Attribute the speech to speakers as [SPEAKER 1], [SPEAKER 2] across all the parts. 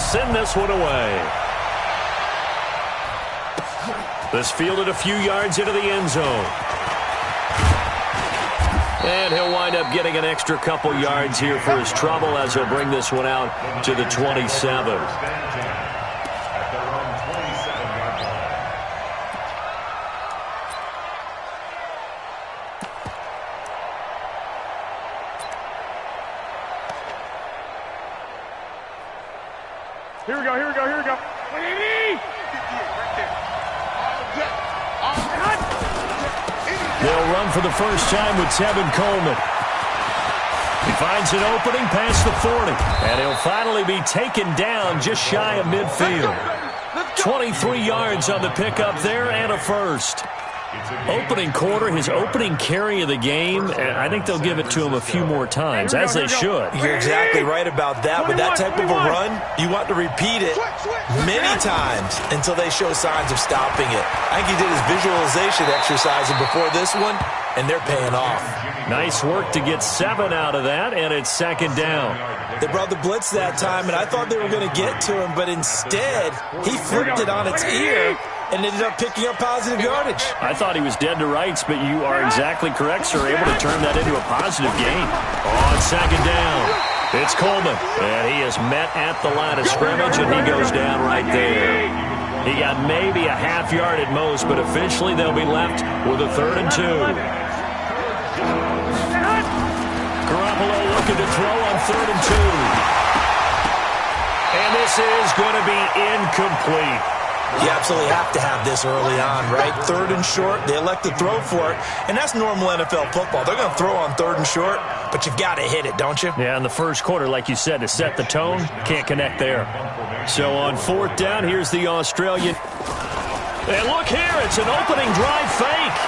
[SPEAKER 1] send this one away. This fielded a few yards into the end zone. And he'll wind up getting an extra couple yards here for his trouble as he'll bring this one out to the 27.
[SPEAKER 2] Here we go, here we go, here we go.
[SPEAKER 1] They'll run for the first time with Tevin Coleman. He finds an opening past the 40, and he'll finally be taken down just shy of midfield. 23 yards on the pickup there and a first. Opening quarter, his opening carry of the game, and I think they'll give it to him a few more times, as they should.
[SPEAKER 3] You're exactly right about that. With that type of a run, you want to repeat it many times until they show signs of stopping it. I think he did his visualization exercise before this one, and they're paying off.
[SPEAKER 1] Nice work to get 7 out of that, and it's second down.
[SPEAKER 3] They brought the blitz that time, and I thought they were going to get to him, but instead, he flipped it on its ear and ended up picking up positive yardage.
[SPEAKER 1] I thought he was dead to rights, but you are exactly correct, sir. Able to turn that into a positive gain. On second down, it's Coleman, and he is met at the line of scrimmage, and he goes down right there. He got maybe a half yard at most, but eventually they'll be left with a 3rd and 2. Garoppolo looking to throw on 3rd and 2. And this is going to be incomplete.
[SPEAKER 3] You absolutely have to have this early on, right? 3rd and short, they elect to throw for it, and that's normal NFL football. They're going to throw on 3rd and short, but you've got to hit it, don't you?
[SPEAKER 1] Yeah, in the first quarter, like you said, to set the tone, can't connect there. So on 4th down, here's the Australian. And look here, it's an opening drive fake.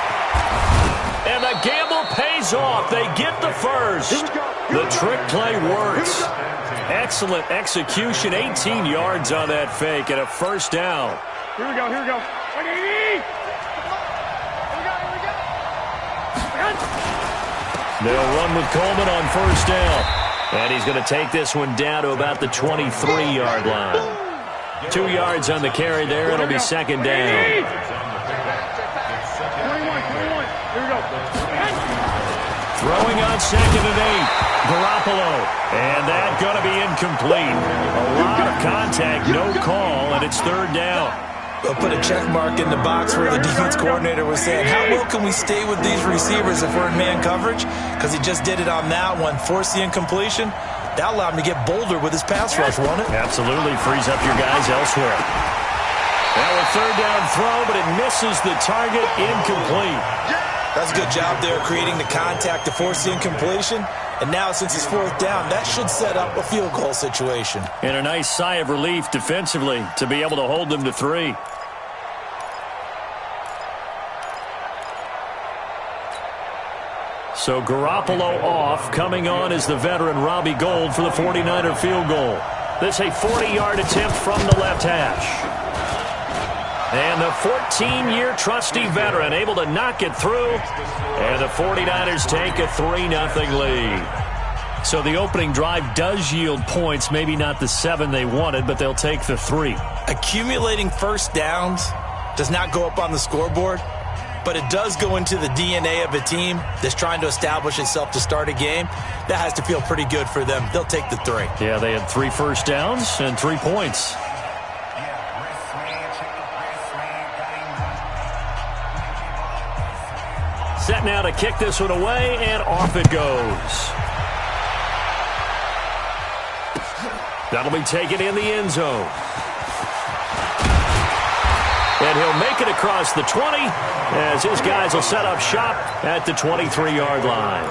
[SPEAKER 1] And the gamble pays off. They get the first. The trick play works. Excellent execution, 18 yards on that fake and a first down.
[SPEAKER 2] Here we go, here we go.
[SPEAKER 1] They'll run with Coleman on first down. And he's going to take this one down to about the 23-yard line. 2 yards on the carry there. It'll be second down.
[SPEAKER 2] 21, here we go.
[SPEAKER 1] Throwing on 2nd and 8. Garoppolo. And that going to be incomplete. A lot of contact, no call, and it's 3rd down.
[SPEAKER 3] They'll put a check mark in the box where the defense coordinator was saying, how well can we stay with these receivers if we're in man coverage? Because he just did it on that one, forced the incompletion. That allowed him to get bolder with his pass rush, won't it?
[SPEAKER 1] Absolutely, frees up your guys elsewhere. Now a 3rd down throw, but it misses the target, incomplete.
[SPEAKER 3] That's a good job there creating the contact to force the incompletion. And now, since it's 4th down, that should set up a field goal situation.
[SPEAKER 1] And a nice sigh of relief defensively to be able to hold them to 3. So Garoppolo off. Coming on is the veteran Robbie Gould for the 49er field goal. This a 40-yard attempt from the left hash. And the 14-year trusty veteran able to knock it through. And the 49ers take a 3-0 lead. So the opening drive does yield points. Maybe not the 7 they wanted, but they'll take the 3.
[SPEAKER 3] Accumulating first downs does not go up on the scoreboard, but it does go into the DNA of a team that's trying to establish itself to start a game. That has to feel pretty good for them. They'll take the 3.
[SPEAKER 1] Yeah, they had 3 first downs and 3 points. Set now to kick this one away, and off it goes. That'll be taken in the end zone. And he'll make it across the 20 as his guys will set up shop at the 23-yard line.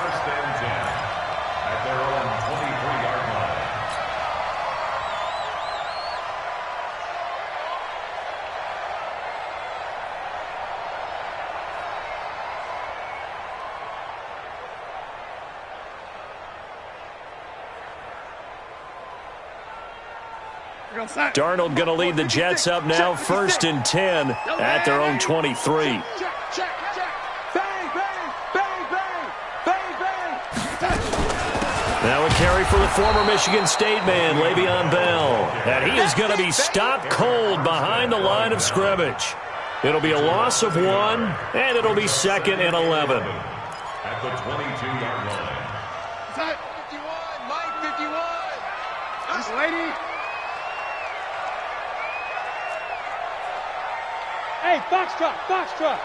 [SPEAKER 1] Darnold going to lead the Jets up now, 1st and 10 at their own 23. Now a carry for the former Michigan State man, Le'Veon Bell. And he is going to be stopped cold behind the line of scrimmage. It'll be a loss of 1, and it'll be 2nd and 11.
[SPEAKER 4] At the 22-yard line.
[SPEAKER 5] 51, Mike 51.
[SPEAKER 2] This lady. Hey, box truck, box truck.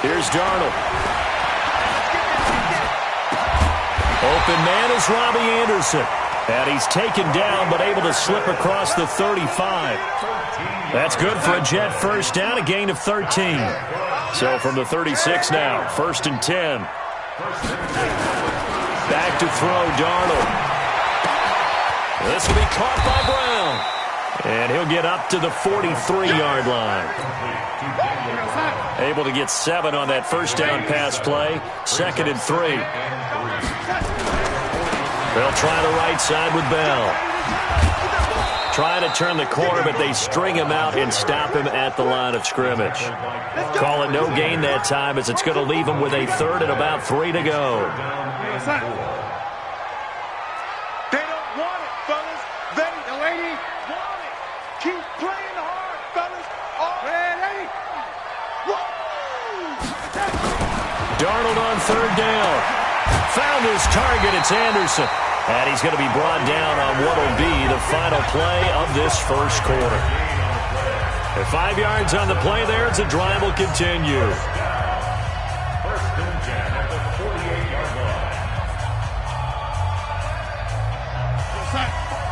[SPEAKER 1] Here's Darnold. Open man is Robbie Anderson. And he's taken down but able to slip across the 35. That's good for a Jet first down, a gain of 13. So from the 36 now, 1st and 10. Back to throw, Darnold. This will be caught by Brown. And he'll get up to the 43-yard line. Able to get 7 on that first down pass play. 2nd and 3. They'll try the right side with Bell. Try to turn the corner, but they string him out and stop him at the line of scrimmage. Call it no gain that time, as it's going to leave him with a 3rd and about 3 to go.
[SPEAKER 5] They don't want it, fellas. They want it. Keep playing hard, fellas. Ready?
[SPEAKER 1] Darnold on 3rd down. Found his target. It's Anderson. And he's going to be brought down on what will be the final play of this first quarter. At 5 yards on the play there, the drive will continue.
[SPEAKER 4] 1st and 10 at the 48-yard line.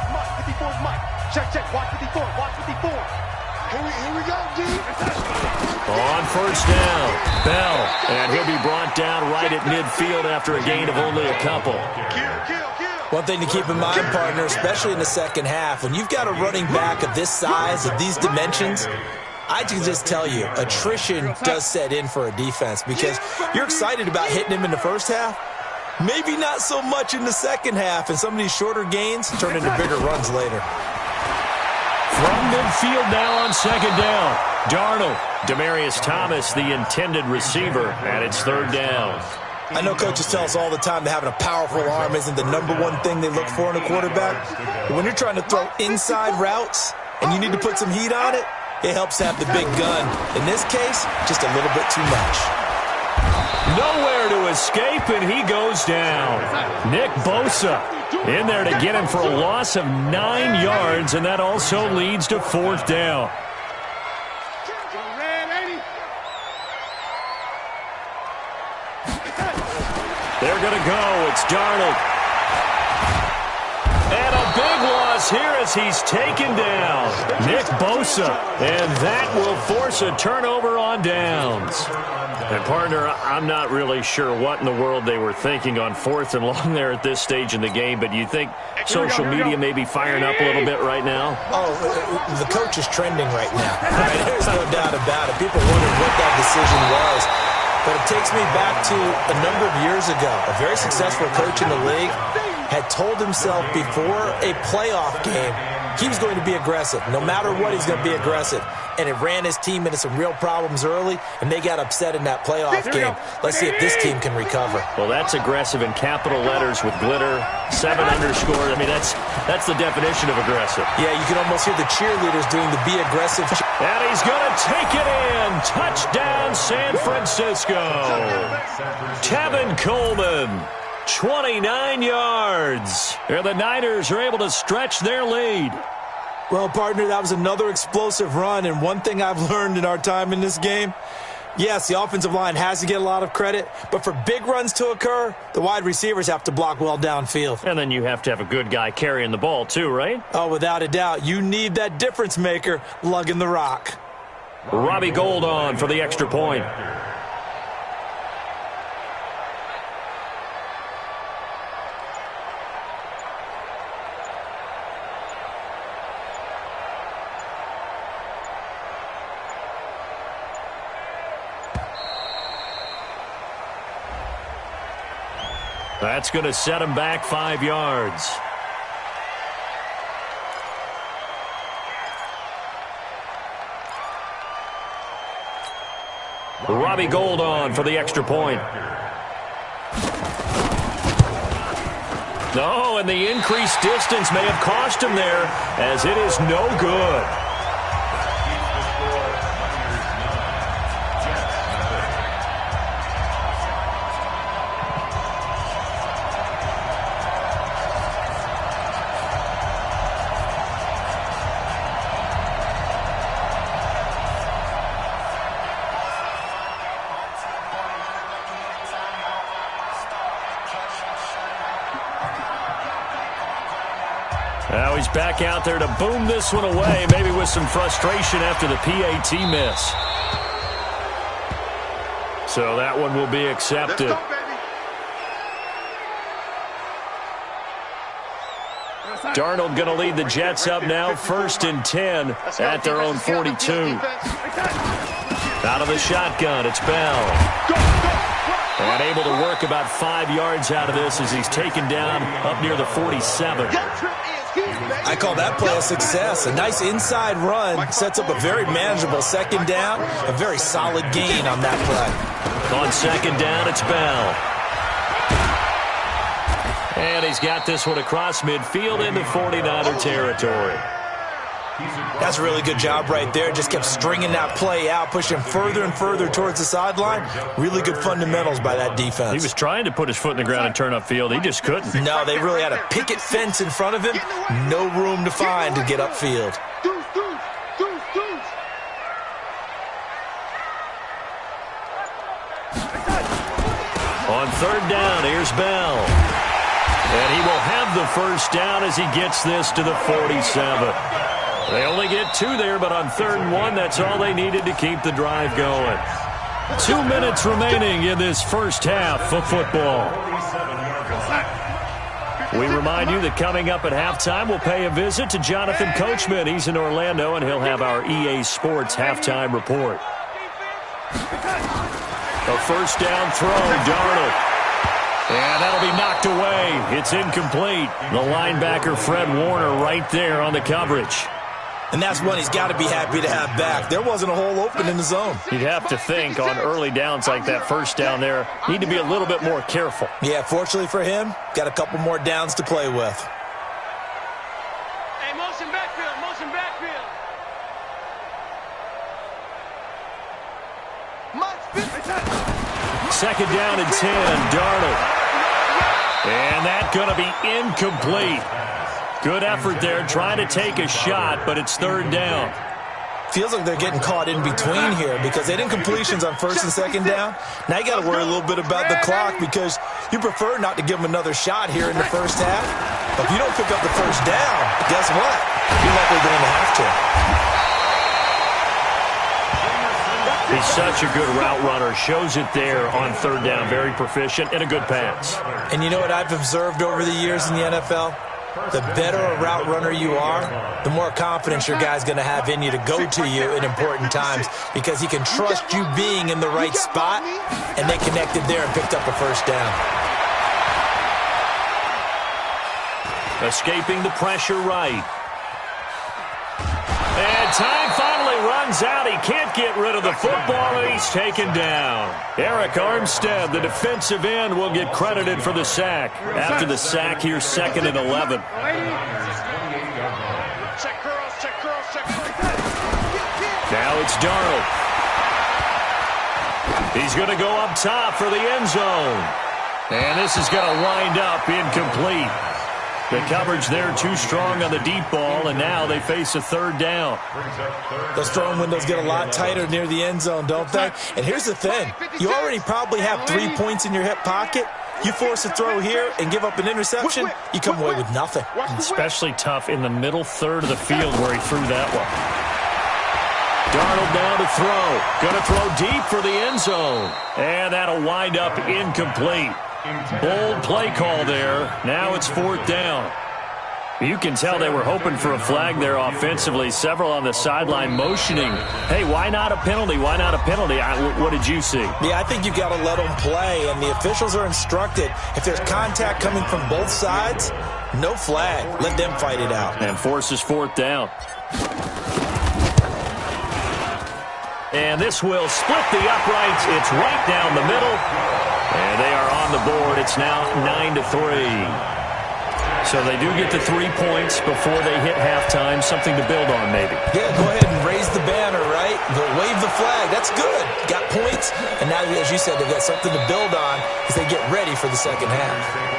[SPEAKER 5] Mike 54, Mike. Check. Watch 54. Watch 54. Here we go, D.
[SPEAKER 1] On 1st down, Bell. And he'll be brought down right at midfield after a gain of only a couple.
[SPEAKER 3] One thing to keep in mind, partner, especially in the second half, when you've got a running back of this size, of these dimensions, I can just tell you, attrition does set in for a defense because you're excited about hitting him in the first half. Maybe not so much in the second half, and some of these shorter gains turn into bigger runs later.
[SPEAKER 1] From midfield now on 2nd down, Darnold. Demaryius Thomas, the intended receiver, and it's 3rd down.
[SPEAKER 3] I know coaches tell us all the time that having a powerful arm isn't the #1 thing they look for in a quarterback. But when you're trying to throw inside routes and you need to put some heat on it, it helps to have the big gun. In this case, just a little bit too much.
[SPEAKER 1] Nowhere to escape, and he goes down. Nick Bosa in there to get him for a loss of 9 yards, and that also leads to 4th down. They're going to go. It's Darnold. And a big loss here as he's taken down. Nick Bosa. And that will force a turnover on downs. And, partner, I'm not really sure what in the world they were thinking on 4th and long there at this stage in the game, but you think social media may be firing up a little bit right now?
[SPEAKER 3] Oh, the coach is trending right now. Right? There's no doubt about it. People wondered what that decision was. But it takes me back to a number of years ago. A very successful coach in the league had told himself before a playoff game he was going to be aggressive. No matter what, he's going to be aggressive. And it ran his team into some real problems early, and they got upset in that playoff game. Let's see if this team can recover.
[SPEAKER 1] Well, that's aggressive in capital letters with glitter, 7 underscore. I mean, that's the definition of aggressive.
[SPEAKER 3] Yeah, you can almost hear the cheerleaders doing the be aggressive.
[SPEAKER 1] And he's going to take it in. Touchdown, San Francisco. Tevin Coleman, 29 yards. And the Niners are able to stretch their lead.
[SPEAKER 3] Well, partner, that was another explosive run, and one thing I've learned in our time in this game, yes, the offensive line has to get a lot of credit, but for big runs to occur, the wide receivers have to block well downfield.
[SPEAKER 1] And then you have to have a good guy carrying the ball too, right?
[SPEAKER 3] Oh, without a doubt. You need that difference maker lugging the rock.
[SPEAKER 1] Robbie Gould on for the extra point. That's going to set him back 5 yards. Robbie Gould on for the extra point. No, and the increased distance may have cost him there, as it is no good. Now he's back out there to boom this one away, maybe with some frustration after the PAT miss. So that one will be accepted.
[SPEAKER 5] Let's go, baby.
[SPEAKER 1] Darnold going to lead the Jets up now, 1st and 10 at their own 42. Out of the shotgun, it's Bell. And able to work about 5 yards out of this as he's taken down up near the 47.
[SPEAKER 3] I call that play a success. A nice inside run sets up a very manageable 2nd down. A very solid gain on that play.
[SPEAKER 1] On 2nd down, it's Bell. And he's got this one across midfield into 49er territory.
[SPEAKER 3] That's a really good job right there. Just kept stringing that play out, pushing further and further towards the sideline. Really good fundamentals by that defense.
[SPEAKER 1] He was trying to put his foot in the ground and turn upfield. He just couldn't.
[SPEAKER 3] No, they really had a picket fence in front of him. No room to find to get upfield.
[SPEAKER 1] On 3rd down, here's Bell. And he will have the 1st down as he gets this to the 47. They only get 2 there, but on 3rd and 1, that's all they needed to keep the drive going. 2 minutes remaining in this first half of football. We remind you that coming up at halftime, we'll pay a visit to Jonathan Coachman. He's in Orlando, and he'll have our EA Sports halftime report. A 1st down throw, Darnold. And that'll be knocked away. It's incomplete. The linebacker, Fred Warner, right there on the coverage.
[SPEAKER 3] And that's one he's got to be happy to have back. There wasn't a hole open in the zone.
[SPEAKER 1] You'd have to think on early downs like that 1st down there, need to be a little bit more careful.
[SPEAKER 3] Yeah, fortunately for him, got a couple more downs to play with.
[SPEAKER 2] Hey, motion backfield, motion backfield.
[SPEAKER 1] 2nd down and 10, Darnold. And that's going to be incomplete. Good effort there, trying to take a shot, but it's 3rd down.
[SPEAKER 3] Feels like they're getting caught in between here because they didn't completions on 1st and 2nd down. Now you got to worry a little bit about the clock because you prefer not to give them another shot here in the 1st half. But if you don't pick up the 1st down, guess what? You're likely going to have to.
[SPEAKER 1] He's such a good route runner. Shows it there on 3rd down. Very proficient and a good pass.
[SPEAKER 3] And you know what I've observed over the years in the NFL? The better a route runner you are, the more confidence your guy's going to have in you to go to you in important times because he can trust you being in the right spot, and they connected there and picked up a 1st down.
[SPEAKER 1] Escaping the pressure right. And time finally runs out. He can't get rid of the football, and he's taken down. Eric Armstead, the defensive end, will get credited for the sack. After the sack, here's 2nd and 11. Now it's Darnold. He's going to go up top for the end zone. And this is going to wind up incomplete. The coverage there too strong on the deep ball, and now they face a 3rd down.
[SPEAKER 3] Those throwing windows get a lot tighter near the end zone, don't they? And here's the thing. You already probably have 3 points in your hip pocket. You force a throw here and give up an interception, you come away with nothing.
[SPEAKER 1] Especially tough in the middle 3rd of the field where he threw that one. Darnold down to throw. Going to throw deep for the end zone. And that'll wind up incomplete. Bold play call there. Now it's 4th down. You can tell they were hoping for a flag there offensively. Several on the sideline motioning. Hey, why not a penalty? Why not a penalty? What did you see?
[SPEAKER 3] Yeah, I think you've got to let them play, and the officials are instructed. If there's contact coming from both sides, no flag. Let them fight it out.
[SPEAKER 1] And forces 4th down. And this will split the uprights. It's right down the middle. And they are on the board. It's now 9-3. So they do get the 3 points before they hit halftime, something to build on maybe.
[SPEAKER 3] Yeah, go ahead and raise the banner, right? Wave the flag. That's good. Got points, and now, as you said, they've got something to build on as they get ready for the second half.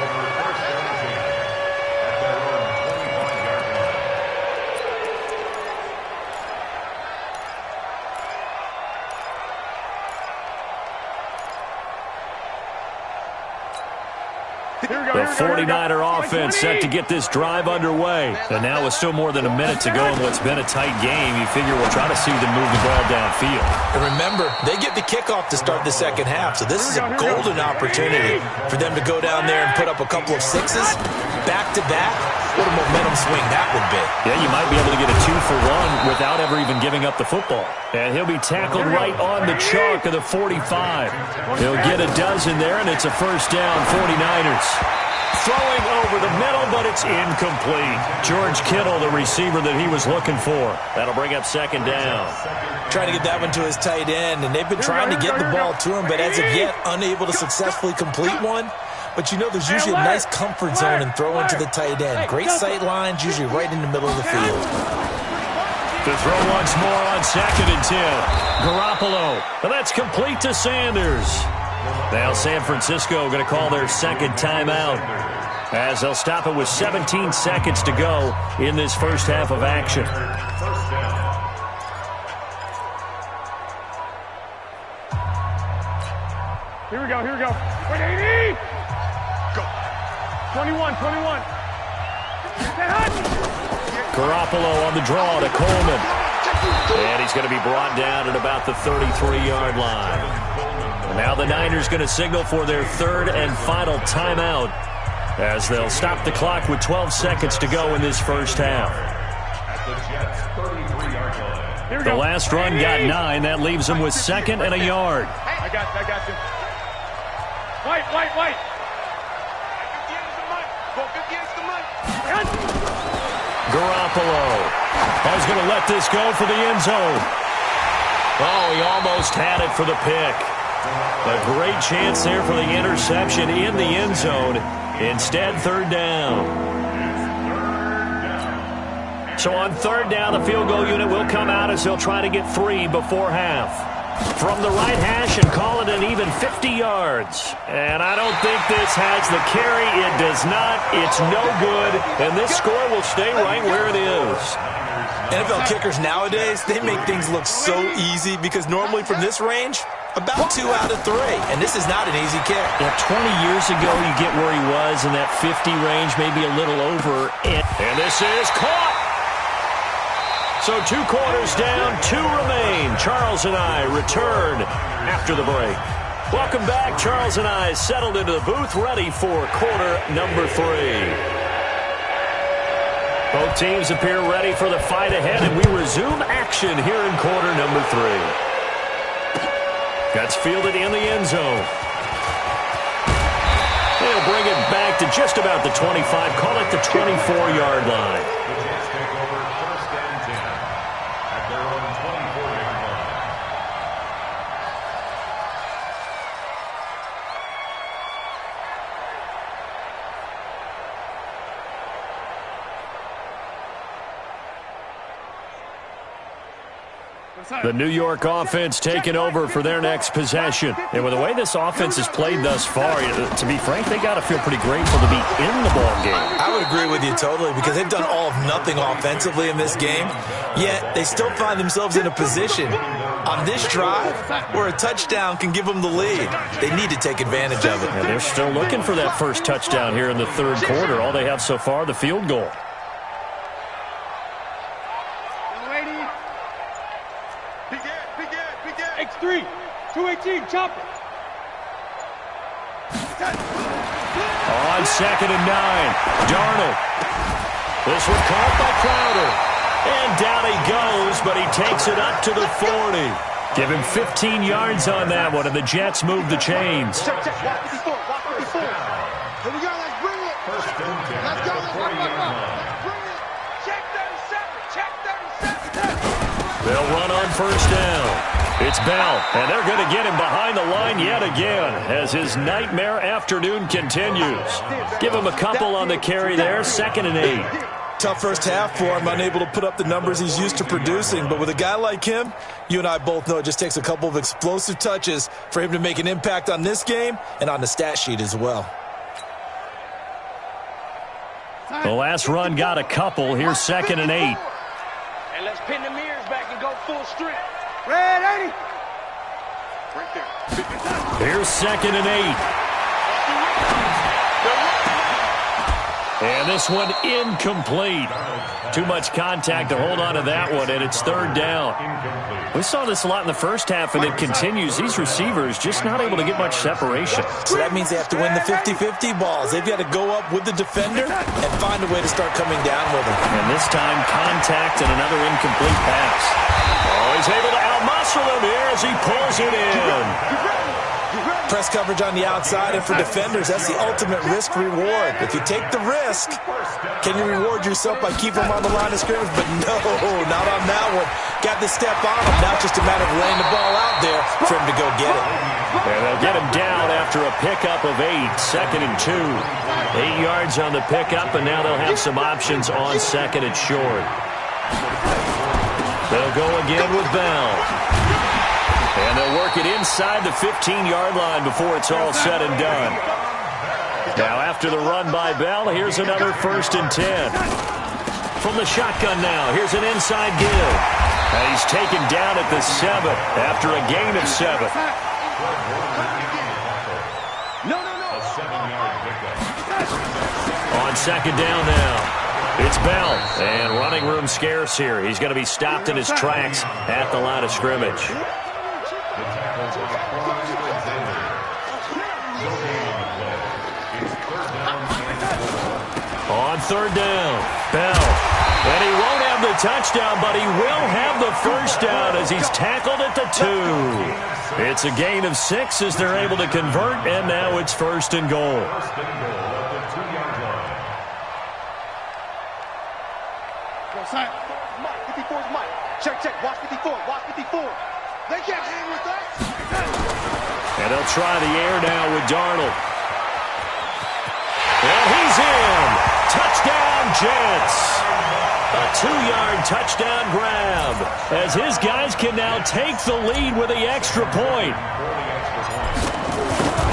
[SPEAKER 1] The 49er offense set to get this drive underway. And now with still more than a minute to go in what's been a tight game, you figure we'll try to see them move the ball downfield.
[SPEAKER 3] And remember, they get the kickoff to start the second half, so this is a golden opportunity for them to go down there and put up a couple of sixes back-to-back. What a momentum swing that would be.
[SPEAKER 1] Yeah, you might be able to get a 2-for-1 without ever even giving up the football. And he'll be tackled right on the chalk of the 45. He'll get a dozen there, and it's a first down, 49ers. Throwing over the middle, but it's incomplete. George Kittle, the receiver that he was looking for. That'll bring up second down.
[SPEAKER 3] Trying to get that one to his tight end, and they've been trying to get the ball to him, but as of yet, unable to successfully complete one. But you know there's usually a nice comfort zone in throwing to the tight end. Great sight lines, usually right in the middle of the field.
[SPEAKER 1] To throw once more on 2nd and 10. Garoppolo. And that's complete to Sanders. Now San Francisco going to call their second timeout, as they'll stop it with 17 seconds to go in this first half of action.
[SPEAKER 2] Here we go, here we go. 180! Go. 21.
[SPEAKER 1] Garoppolo on the draw to Coleman. And he's going to be brought down at about the 33-yard line. Now the Niners going to signal for their third and final timeout, as they'll stop the clock with 12 seconds to go in this first half. The last run got 9. That leaves them with 2nd and a yard.
[SPEAKER 2] I got you. White.
[SPEAKER 1] Garoppolo. He's going to let this go for the end zone. Oh, he almost had it for the pick. A great chance there for the interception in the end zone. Instead, third down. So on third down, the field goal unit will come out as they'll try to get 3 before half. From the right hash and call it an even 50 yards. And I don't think this has the carry. It does not. It's no good. And this score will stay right where it is.
[SPEAKER 3] NFL kickers nowadays, they make things look so easy because normally from this range, about 2 out of 3. And this is not an easy kick.
[SPEAKER 1] Yeah, 20 years ago, you get where he was in that 50 range, maybe a little over. And this is caught. So 2 quarters down, 2 remain. Charles and I return after the break. Welcome back. Charles and I settled into the booth, ready for quarter number 3. Both teams appear ready for the fight ahead, and we resume action here in quarter number 3. That's fielded in the end zone. They'll bring it back to just about the 25, call it the 24-yard line. The New York offense taking over for their next possession. And with the way this offense has played thus far, to be frank, they got to feel pretty grateful to be in the ball game.
[SPEAKER 3] I would agree with you totally because they've done all of nothing offensively in this game, yet they still find themselves in a position on this drive where a touchdown can give them the lead. They need to take advantage of it.
[SPEAKER 1] And they're still looking for that first touchdown here in the third quarter. All they have so far, the field goal.
[SPEAKER 2] X3, 218, chopper.
[SPEAKER 1] On 2nd and 9, Darnold. This was caught by Crowder. And down he goes, but he takes it up to the 40. Give him 15 yards on that one, and the Jets move the chains.
[SPEAKER 5] Check. Walk 54. Here we go, let's bring it. Let's go. Let's bring it. Check 37.
[SPEAKER 1] They'll run on first down. It's Bell, and they're going to get him behind the line yet again as his nightmare afternoon continues. Give him a couple on the carry there, 2nd and 8.
[SPEAKER 3] Tough first half for him, unable to put up the numbers he's used to producing. But with a guy like him, you and I both know it just takes a couple of explosive touches for him to make an impact on this game and on the stat sheet as well.
[SPEAKER 1] The last run got a couple. Here's 2nd and 8.
[SPEAKER 5] And let's pin the mirrors back and go full strength. Red 80. Right there.
[SPEAKER 1] Here's 2nd and 8. And this one incomplete. Too much contact to hold on to that one, and it's 3rd down. We saw this a lot in the first half, and it continues. These receivers just not able to get much separation.
[SPEAKER 3] So that means they have to win the 50-50 balls. They've got to go up with the defender and find a way to start coming down with him.
[SPEAKER 1] And this time, contact and another incomplete pass. Oh, he's able to outmuscle him here as he pulls it in.
[SPEAKER 3] Press coverage on the outside, and for defenders, that's the ultimate risk-reward. If you take the risk, can you reward yourself by keeping them on the line of scrimmage? But no, not on that one. Got the step on him. Now it's just a matter of laying the ball out there for him to go get it.
[SPEAKER 1] And they'll get him down after a pickup of 8, 2nd and 2. 8 yards on the pickup, and now they'll have some options on 2nd and short. They'll go again with Bell. And they'll work it inside the 15-yard line before it's all said and done. Now, after the run by Bell, here's another 1st and 10. From the shotgun now, here's an inside give. And he's taken down at the 7 after a gain of 7. On 2nd down now, it's Bell. And running room scarce here. He's going to be stopped in his tracks at the line of scrimmage. On 3rd down, Bell. And he won't have the touchdown, but he will have the 1st down as he's tackled at the 2. It's a gain of 6 as they're able to convert, and now it's 1st and goal.
[SPEAKER 5] Mike, 54's Mike. Check, check. Watch 54. Watch 54. They can't hang with us.
[SPEAKER 1] And they'll try the air now with Darnold. And he's in. Touchdown, Jets. A 2-yard touchdown grab as his guys can now take the lead with the extra point.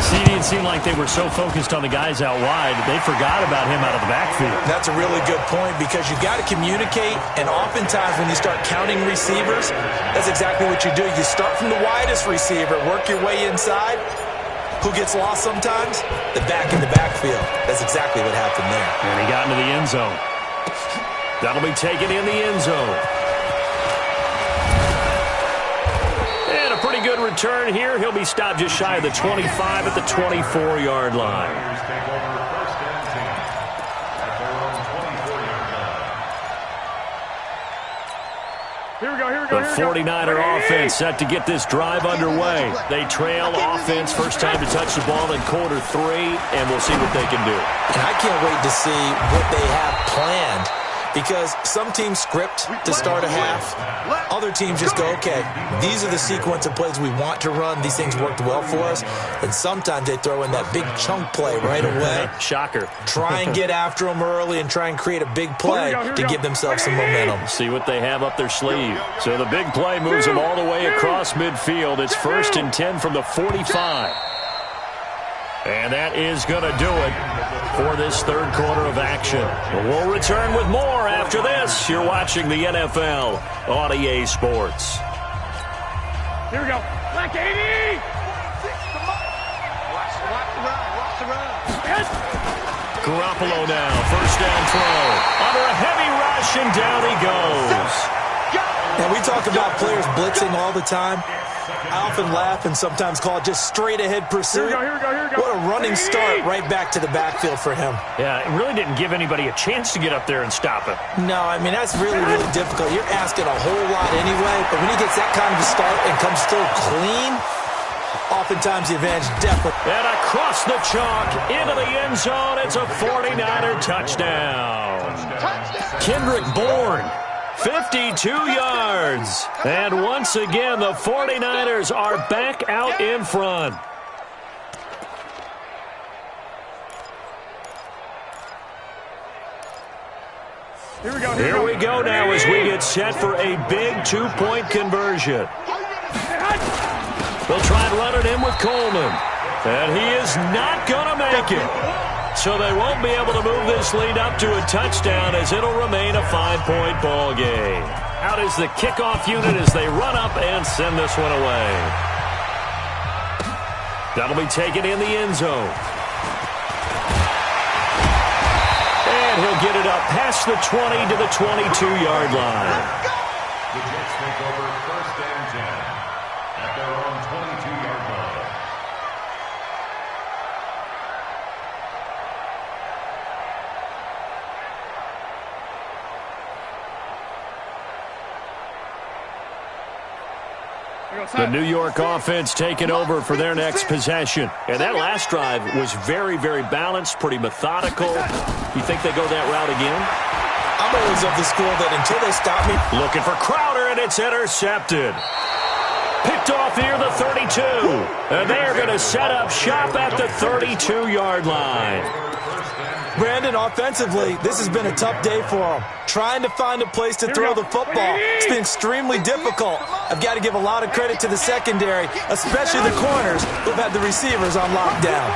[SPEAKER 1] See, it didn't seem like they were so focused on the guys out wide that they forgot about him out of the backfield.
[SPEAKER 3] That's a really good point because you've got to communicate, and oftentimes when you start counting receivers, that's exactly what you do. You start from the widest receiver, work your way inside. Who gets lost sometimes? The back in the backfield. That's exactly what happened there.
[SPEAKER 1] And he got into the end zone. That'll be taken in the end zone. And a pretty good return here. He'll be stopped just shy of the 25 at the 24-yard line. The 49er offense set to get this drive underway. They trail offense, first time to touch the ball in quarter 3, and we'll see what they can do.
[SPEAKER 3] And I can't wait to see what they have planned because some teams script to start a half. Other teams just go, okay, these are the sequence of plays we want to run. These things worked well for us. And sometimes they throw in that big chunk play right away.
[SPEAKER 1] Shocker.
[SPEAKER 3] Try and get after them early and try and create a big play to give themselves some momentum.
[SPEAKER 1] See what they have up their sleeve. So the big play moves them all the way across midfield. It's 1st and 10 from the 45. And that is going to do it for this third quarter of action. We'll return with more after this. You're watching the NFL on EA Sports.
[SPEAKER 2] Here we go. Black 80!
[SPEAKER 5] Watch the run.
[SPEAKER 2] Yes!
[SPEAKER 1] Garoppolo now, first down throw. Under a heavy rush, and down he goes.
[SPEAKER 3] And we talk about players blitzing all the time. I often laugh and sometimes call it just straight-ahead pursuit.
[SPEAKER 2] Here we go.
[SPEAKER 3] What a running start right back to the backfield for him.
[SPEAKER 1] Yeah, it really didn't give anybody a chance to get up there and stop him.
[SPEAKER 3] No, I mean, that's really, really difficult. You're asking a whole lot anyway, but when he gets that kind of a start and comes through clean, oftentimes the advantage definitely.
[SPEAKER 1] And across the chalk, into the end zone, it's a 49er touchdown. Kendrick Bourne 52 yards. And once again, the 49ers are back out in front. Here we go now as we get set for a big two-point conversion. They'll try and run it in with Coleman. And he is not going to make it. So they won't be able to move this lead up to a touchdown as it'll remain a 5-point ball game. Out is the kickoff unit as they run up and send this one away. That'll be taken in the end zone. And he'll get it up past the 20 to the 22-yard line.
[SPEAKER 4] The Jets take over 1st and 10 at their own 22-yard line.
[SPEAKER 1] The New York offense taking over for their next possession. And that last drive was very, very balanced, pretty methodical. You think they go that route again?
[SPEAKER 3] I'm always of the school that until they stop me.
[SPEAKER 1] Looking for Crowder, and it's intercepted. Picked off near the 32. And they're going to set up shop at the 32-yard line.
[SPEAKER 3] Brandon, offensively, this has been a tough day for them. Trying to find a place to throw the football. It's been extremely difficult. I've got to give a lot of credit to the secondary, especially the corners who've had the receivers on lockdown.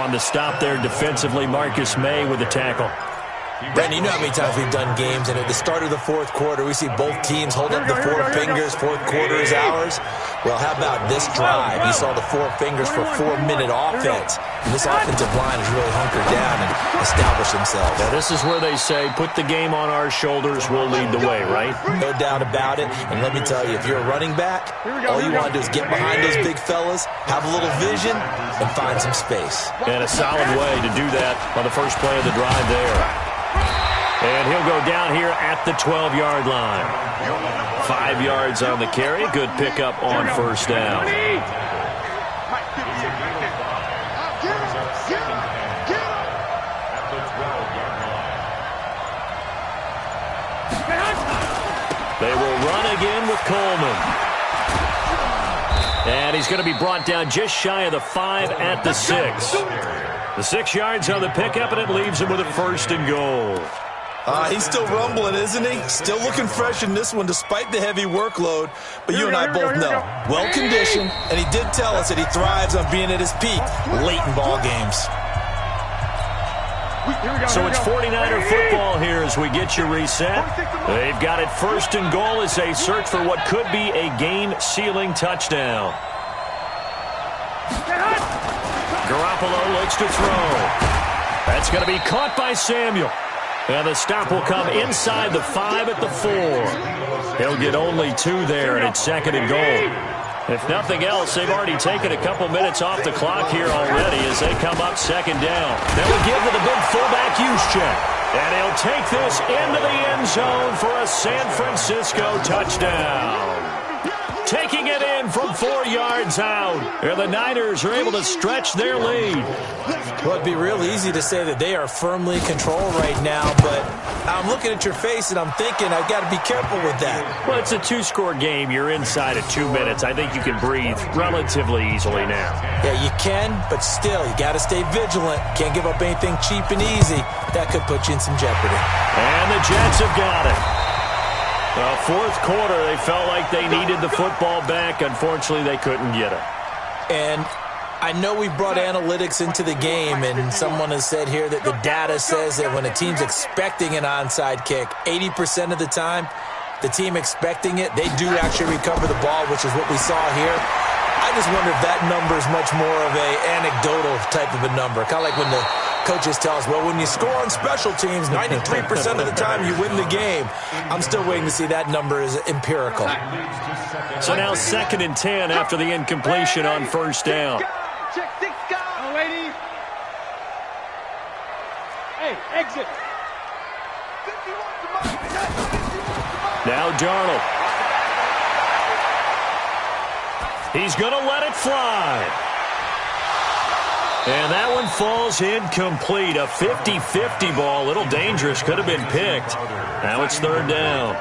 [SPEAKER 1] On the stop there defensively, Marcus May with the tackle.
[SPEAKER 3] Brandon, you know how many times we've done games, and at the start of the fourth quarter, we see both teams hold up the four fingers, fourth quarter is ours. Well, how about this drive? You saw the four fingers for 4-minute offense. And this offensive line has really hunkered down and established themselves.
[SPEAKER 1] Now, this is where they say, put the game on our shoulders, we'll lead the way, right?
[SPEAKER 3] No doubt about it. And let me tell you, if you're a running back, all you want to do is get behind those big fellas, have a little vision, and find some space.
[SPEAKER 1] And a solid way to do that on the first play of the drive there. And he'll go down here at the 12-yard line. 5 yards on the carry. Good pickup on first down. They will run again with Coleman. And he's going to be brought down just shy of the 5 at the 6. The 6 yards on the pickup, and it leaves him with a 1st and goal.
[SPEAKER 3] He's still rumbling, isn't he? Still looking fresh in this one despite the heavy workload. But you and I both know, well-conditioned, and he did tell us that he thrives on being at his peak late in ball games.
[SPEAKER 1] So it's 49er football here as we get you reset. They've got it 1st and goal as they search for what could be a game-sealing touchdown. Garoppolo looks to throw. That's going to be caught by Samuel. And the stop will come inside the 5 at the 4. He'll get only 2 there, and it's 2nd and goal. If nothing else, they've already taken a couple minutes off the clock here already as they come up 2nd down. They will give with a big fullback use check. And he'll take this into the end zone for a San Francisco touchdown. Taking it in from 4 yards out. And the Niners are able to stretch their lead.
[SPEAKER 3] Well, it'd be real easy to say that they are firmly in control right now, but I'm looking at your face and I'm thinking I've got to be careful with that.
[SPEAKER 1] Well, it's a 2-score game. You're inside of 2 minutes. I think you can breathe relatively easily now.
[SPEAKER 3] Yeah, you can, but still, you got to stay vigilant. Can't give up anything cheap and easy. That could put you in some jeopardy.
[SPEAKER 1] And the Jets have got it. Well, 4th quarter, they felt like they needed the football back. Unfortunately, they couldn't get it.
[SPEAKER 3] And I know we brought analytics into the game, and someone has said here that the data says that when a team's expecting an onside kick, 80% of the time, the team expecting it, they do actually recover the ball, which is what we saw here. I just wonder if that number is much more of a anecdotal type of a number. Kind of like when the coaches tell us, well, when you score on special teams, 93% of the time you win the game. I'm still waiting to see that number is empirical.
[SPEAKER 1] So now 2nd and 10 after the incompletion on first down.
[SPEAKER 5] Check 6 guys. Lady. Hey, exit.
[SPEAKER 1] Now Darnold. He's going to let it fly. And that one falls incomplete. A 50-50 ball. A little dangerous. Could have been picked. Now it's third down.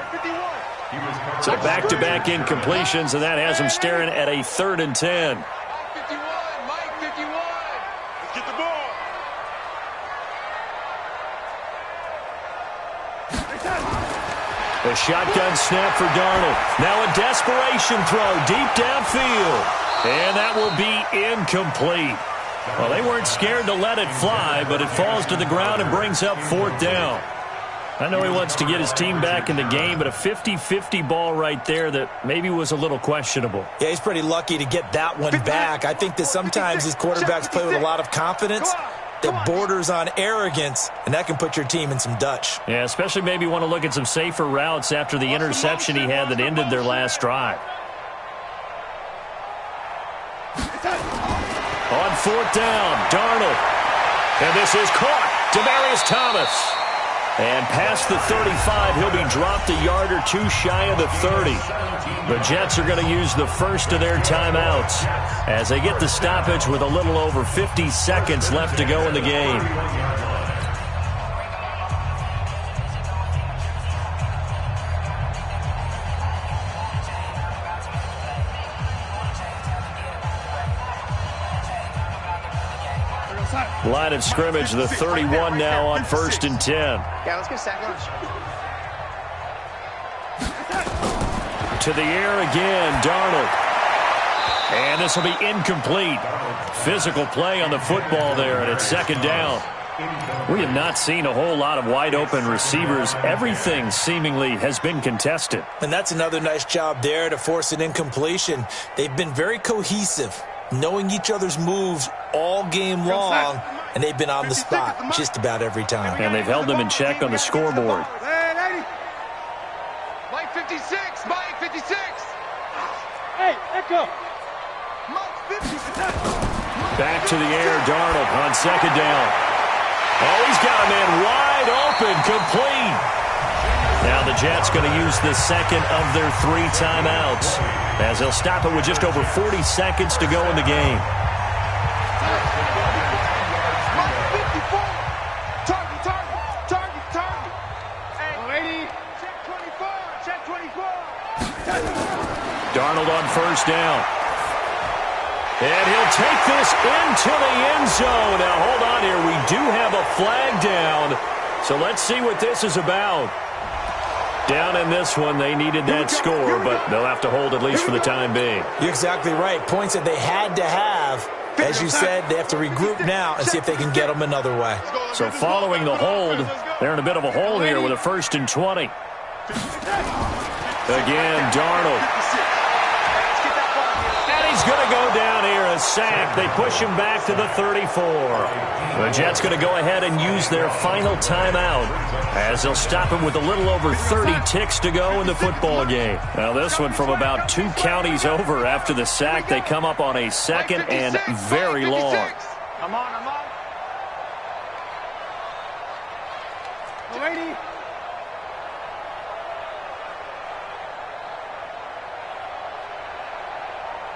[SPEAKER 1] So back-to-back incompletions, and that has him staring at a 3rd and 10.
[SPEAKER 5] Mike 51. Let's get the ball.
[SPEAKER 1] A shotgun snap for Darnold. Now a desperation throw deep downfield. And that will be incomplete. Well, they weren't scared to let it fly, but it falls to the ground and brings up 4th down. I know he wants to get his team back in the game, but a 50-50 ball right there that maybe was a little questionable.
[SPEAKER 3] Yeah, he's pretty lucky to get that one back. I think that sometimes these quarterbacks play with a lot of confidence that borders on arrogance, and that can put your team in some Dutch.
[SPEAKER 1] Yeah, especially maybe want to look at some safer routes after the interception he had that ended their last drive. On 4th down, Darnold. And this is caught. Demaryius Thomas. And past the 35, he'll be dropped a yard or two shy of the 30. The Jets are going to use the first of their timeouts as they get the stoppage with a little over 50 seconds left to go in the game. Line of scrimmage, the 31 now on 1st and 10.
[SPEAKER 6] Yeah, let's get sack lunch.
[SPEAKER 1] To the air again, Darnold. And this will be incomplete. Physical play on the football there, and it's 2nd down. We have not seen a whole lot of wide-open receivers. Everything seemingly has been contested.
[SPEAKER 3] And that's another nice job there to force an incompletion. They've been very cohesive, knowing each other's moves all game long, and they've been on the spot just about every time.
[SPEAKER 1] And they've held them in check on the scoreboard.
[SPEAKER 5] Mike 56. Mike 56.
[SPEAKER 2] Hey, echo.
[SPEAKER 5] Mike 56.
[SPEAKER 1] Back to the air, Darnold on 2nd down. Oh, he's got a man wide open, complete. Now the Jets going to use the second of their 3 timeouts as they'll stop it with just over 40 seconds to go in the game. Darnold on 1st down. And he'll take this into the end zone. Now, hold on here. We do have a flag down. So let's see what this is about. Down in this one, they needed that score, but they'll have to hold at least for the time being.
[SPEAKER 3] You're exactly right. Points that they had to have. As you said, they have to regroup now and see if they can get them another way.
[SPEAKER 1] So following the hold, they're in a bit of a hole here with a 1st and 20. Again, Darnold. And he's going to go down here, a sack. They push him back to the 34. The Jets going to go ahead and use their final timeout as they'll stop him with a little over 30 ticks to go in the football game. Now this one from about 2 counties over after the sack. They come up on a 2nd and very long.
[SPEAKER 2] I'm on. Lady.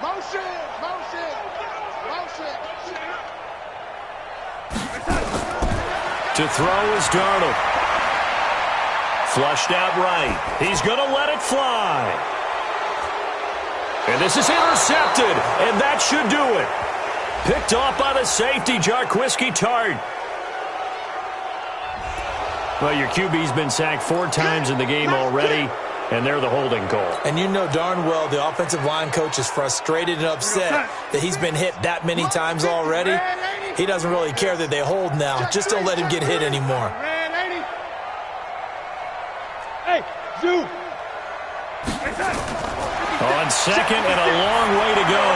[SPEAKER 5] Motion.
[SPEAKER 1] To throw is Darnold. Flushed out right. He's going to let it fly. And this is intercepted, and that should do it. Picked off by the safety, Jarquiski Tart. Well, your QB's been sacked 4 times in the game already, and they're the holding call.
[SPEAKER 3] And you know darn well the offensive line coach is frustrated and upset that he's been hit that many times already. He doesn't really care that they hold now. Just don't let him get hit anymore.
[SPEAKER 2] Hey, Zoo.
[SPEAKER 1] On 2nd and a long way to go.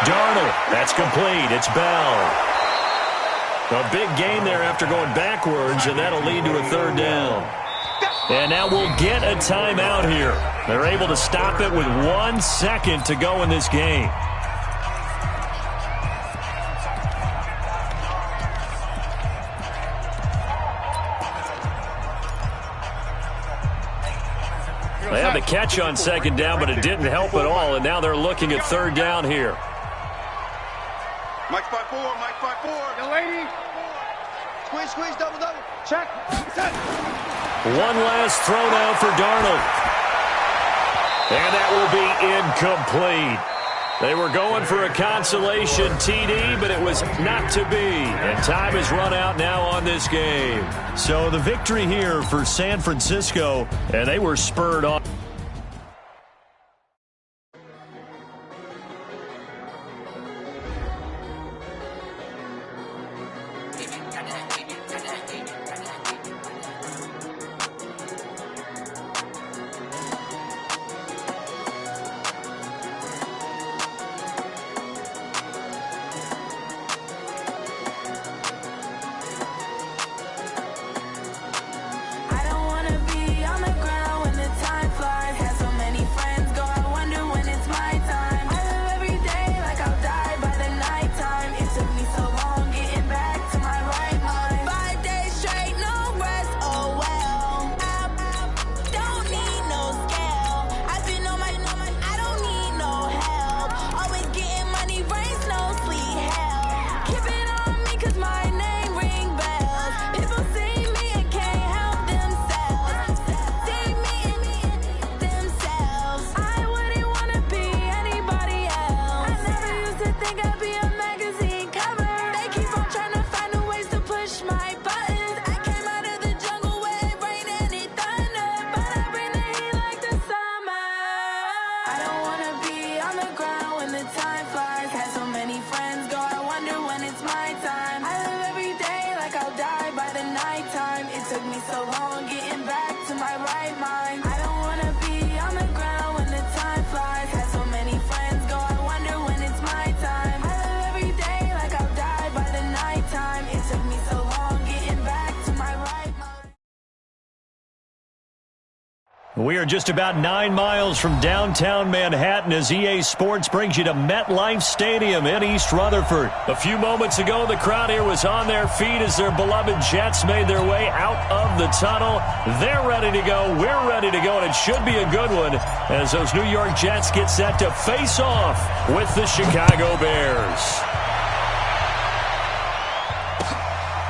[SPEAKER 1] Darnold, that's complete. It's Bell. A big gain there after going backwards, and that'll lead to a 3rd down. And now we'll get a timeout here. They're able to stop it with 1 second to go in this game. They had the catch on 2nd down, but it didn't help at all, and now they're looking at 3rd down here.
[SPEAKER 5] Mike 5-4, Mike 5-4.
[SPEAKER 2] The lady.
[SPEAKER 5] Squeeze, squeeze, double, double.
[SPEAKER 2] Check. Set.
[SPEAKER 1] One last throw now for Darnold. And that will be incomplete. They were going for a consolation TD, but it was not to be. And time has run out now on this game. So the victory here for San Francisco, and they were spurred on. We are just about 9 miles from downtown Manhattan as EA Sports brings you to MetLife Stadium in East Rutherford. A few moments ago, the crowd here was on their feet as their beloved Jets made their way out of the tunnel. They're ready to go. We're ready to go, and it should be a good one as those New York Jets get set to face off with the Chicago Bears.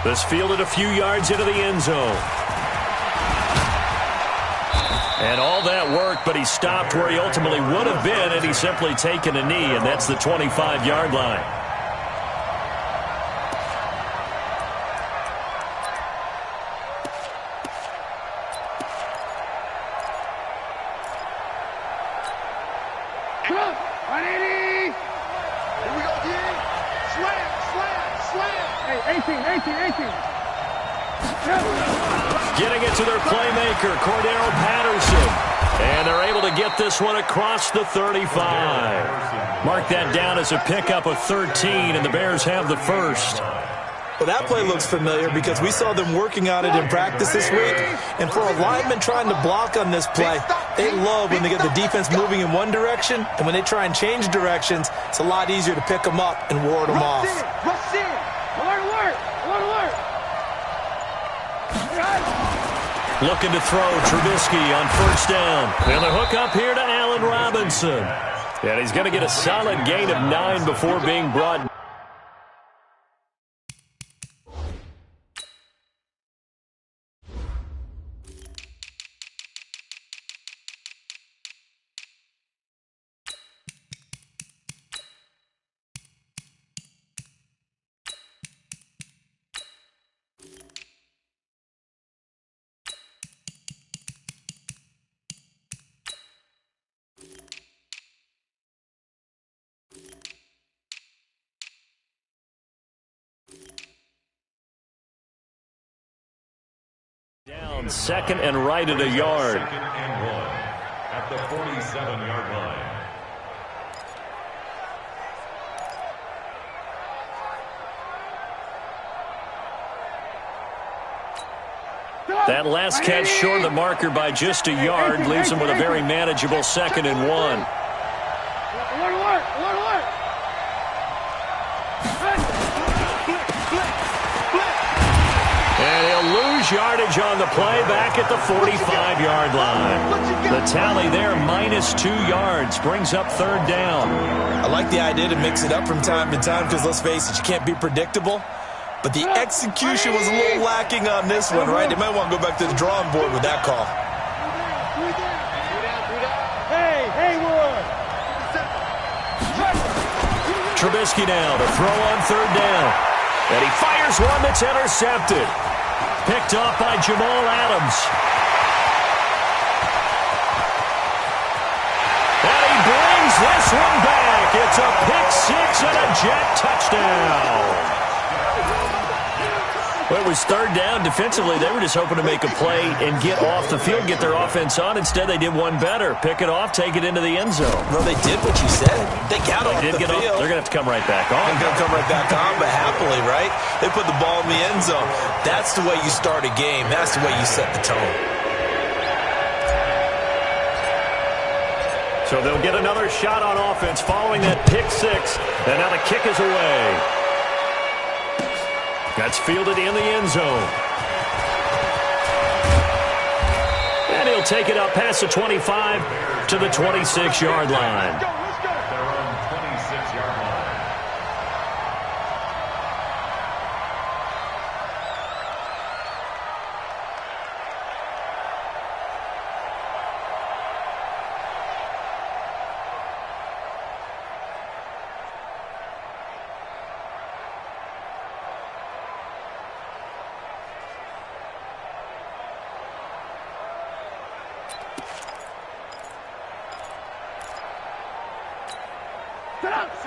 [SPEAKER 1] This fielded a few yards into the end zone. And all that work, but he stopped where he ultimately would have been had he simply taken a knee, and that's the 25-yard line.
[SPEAKER 2] Come on. 180.
[SPEAKER 5] Here we go, D. Slam, slam, slam.
[SPEAKER 2] Hey, 18.
[SPEAKER 1] Getting it to their playmaker, Cordero Patterson. And they're able to get this one across the 35. Mark that down as a pickup of 13, and the Bears have the first.
[SPEAKER 3] Well, that play looks familiar because we saw them working on it in practice this week. And for a lineman trying to block on this play, they love when they get the defense moving in one direction. And when they try and change directions, it's a lot easier to pick them up and ward them off.
[SPEAKER 5] Rush in.
[SPEAKER 2] Alert.
[SPEAKER 1] Looking to throw Trubisky on first down. And the hook up here to Allen Robinson. And he's going to get a solid gain of 9 before being brought. Down, second and right at a yard.
[SPEAKER 4] Second and 1 at the 47-yard line.
[SPEAKER 1] That last catch short of the marker by just a yard leaves him with a very manageable second and 1.
[SPEAKER 2] Alert.
[SPEAKER 1] And he'll lose yardage on the play back at the 45-yard line. The tally there, -2 yards, brings up third down.
[SPEAKER 3] I like the idea to mix it up from time to time because, let's face it, you can't be predictable. But the execution was a little lacking on this one, right? They might want to go back to the drawing board with that call.
[SPEAKER 2] Hey, Haywood!
[SPEAKER 1] Trubisky now to throw on third down. And he fires one that's intercepted. Picked off by Jamal Adams. And he brings this one back. It's a pick-6 and a jet touchdown. Well, it was third down. Defensively, they were just hoping to make a play and get off the field, get their offense on. Instead, they did one better. Pick it off, take it into the end zone.
[SPEAKER 3] Well, they did what you said. They got off the field.
[SPEAKER 1] They're going to have to come right back on.
[SPEAKER 3] They're going to come right back on, but happily, right? They put the ball in the end zone. That's the way you start a game. That's the way you set the tone.
[SPEAKER 1] So they'll get another shot on offense following that pick-6. And now the kick is away. That's fielded in the end zone. And he'll take it up past the 25 to the 26-yard line.
[SPEAKER 4] Their own 26-yard line.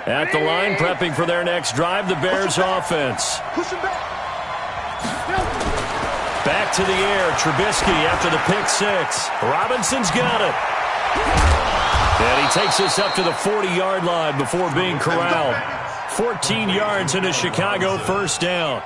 [SPEAKER 1] At the line, prepping for their next drive, the Bears offense. Back to the air, Trubisky after the pick-6. Robinson's got it. And he takes us up to the 40-yard line before being corralled. 14 yards and a Chicago first down.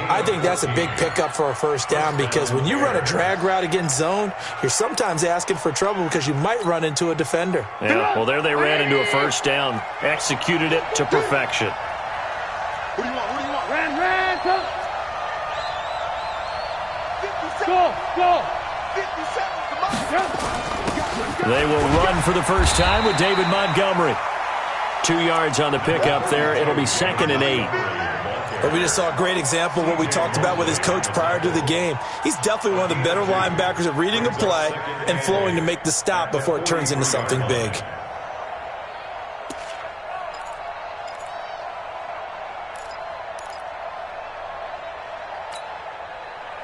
[SPEAKER 3] I think that's a big pickup for a first down because when you run a drag route against zone, you're sometimes asking for trouble because you might run into a defender.
[SPEAKER 1] Yeah, well, there they ran into a first down, executed it to perfection.
[SPEAKER 5] What do you want? What do you want?
[SPEAKER 2] Ran, go!
[SPEAKER 5] 57, come on.
[SPEAKER 1] They will run for the first time with David Montgomery. 2 yards on the pickup there. It'll be 2nd and 8.
[SPEAKER 3] But we just saw a great example of what we talked about with his coach prior to the game. He's definitely one of the better linebackers at reading a play and flowing to make the stop before it turns into something big.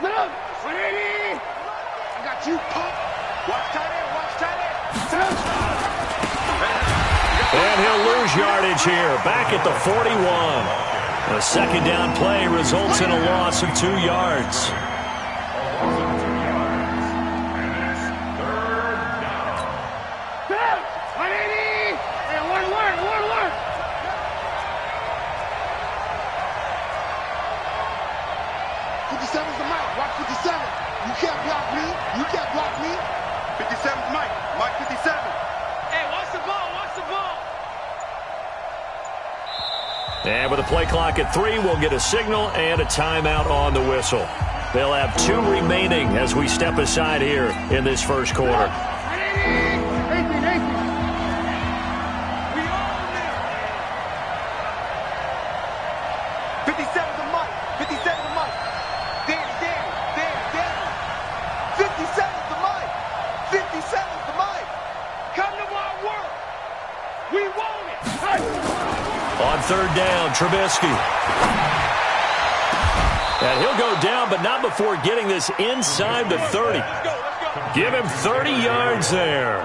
[SPEAKER 2] Look! 180!
[SPEAKER 5] I got you, punk. Watch tight end, watch tight end.
[SPEAKER 1] And he'll lose yardage here, back at the 41. A second down play results in a loss of 2 yards. And with a play clock at 3, we'll get a signal and a timeout on the whistle. They'll have 2 remaining as we step aside here in this first quarter. On third down, Trubisky. And he'll go down, but not before getting this inside the 30. Give him 30 yards there.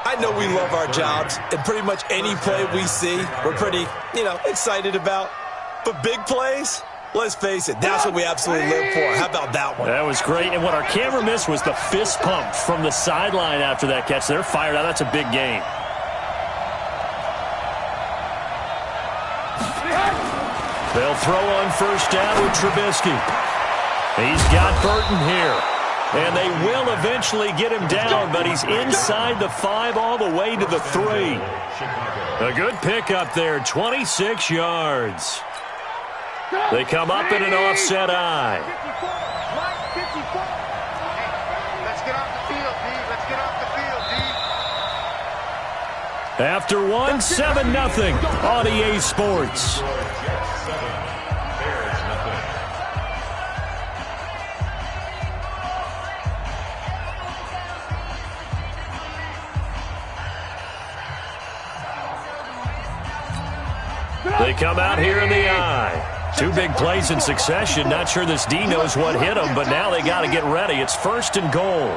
[SPEAKER 3] I know we love our jobs, and pretty much any play we see, we're pretty, excited about. But big plays, let's face it, that's what we absolutely live for. How about that one?
[SPEAKER 1] That was great. And what our camera missed was the fist pump from the sideline after that catch. They're fired out. That's a big game. They'll throw on first down with Trubisky. He's got Burton here. And they will eventually get him down, but he's inside the 5 all the way to the 3. A good pickup there, 26 yards. They come up in an offset eye.
[SPEAKER 5] get off the field, D. Let's get off the field, D.
[SPEAKER 1] After one, 7-0 on EA Sports. They come out here in the eye. Two big plays in succession. Not sure this D knows what hit him, but now they got to get ready. It's 1st and goal.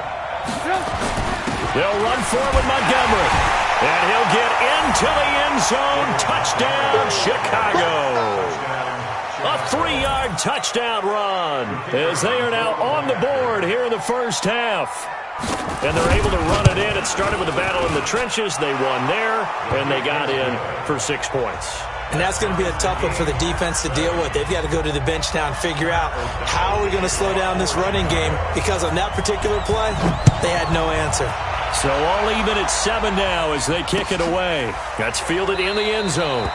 [SPEAKER 1] They'll run forward Montgomery. And he'll get into the end zone. Touchdown, Chicago. A 3-yard touchdown run as they are now on the board here in the first half. And they're able to run it in. It started with a battle in the trenches. They won there, and they got in for 6 points.
[SPEAKER 3] And that's going to be a tough one for the defense to deal with. They've got to go to the bench now and figure out how we're going to slow down this running game, because on that particular play, they had no answer.
[SPEAKER 1] So all even at 7 now as they kick it away. That's fielded in the end zone.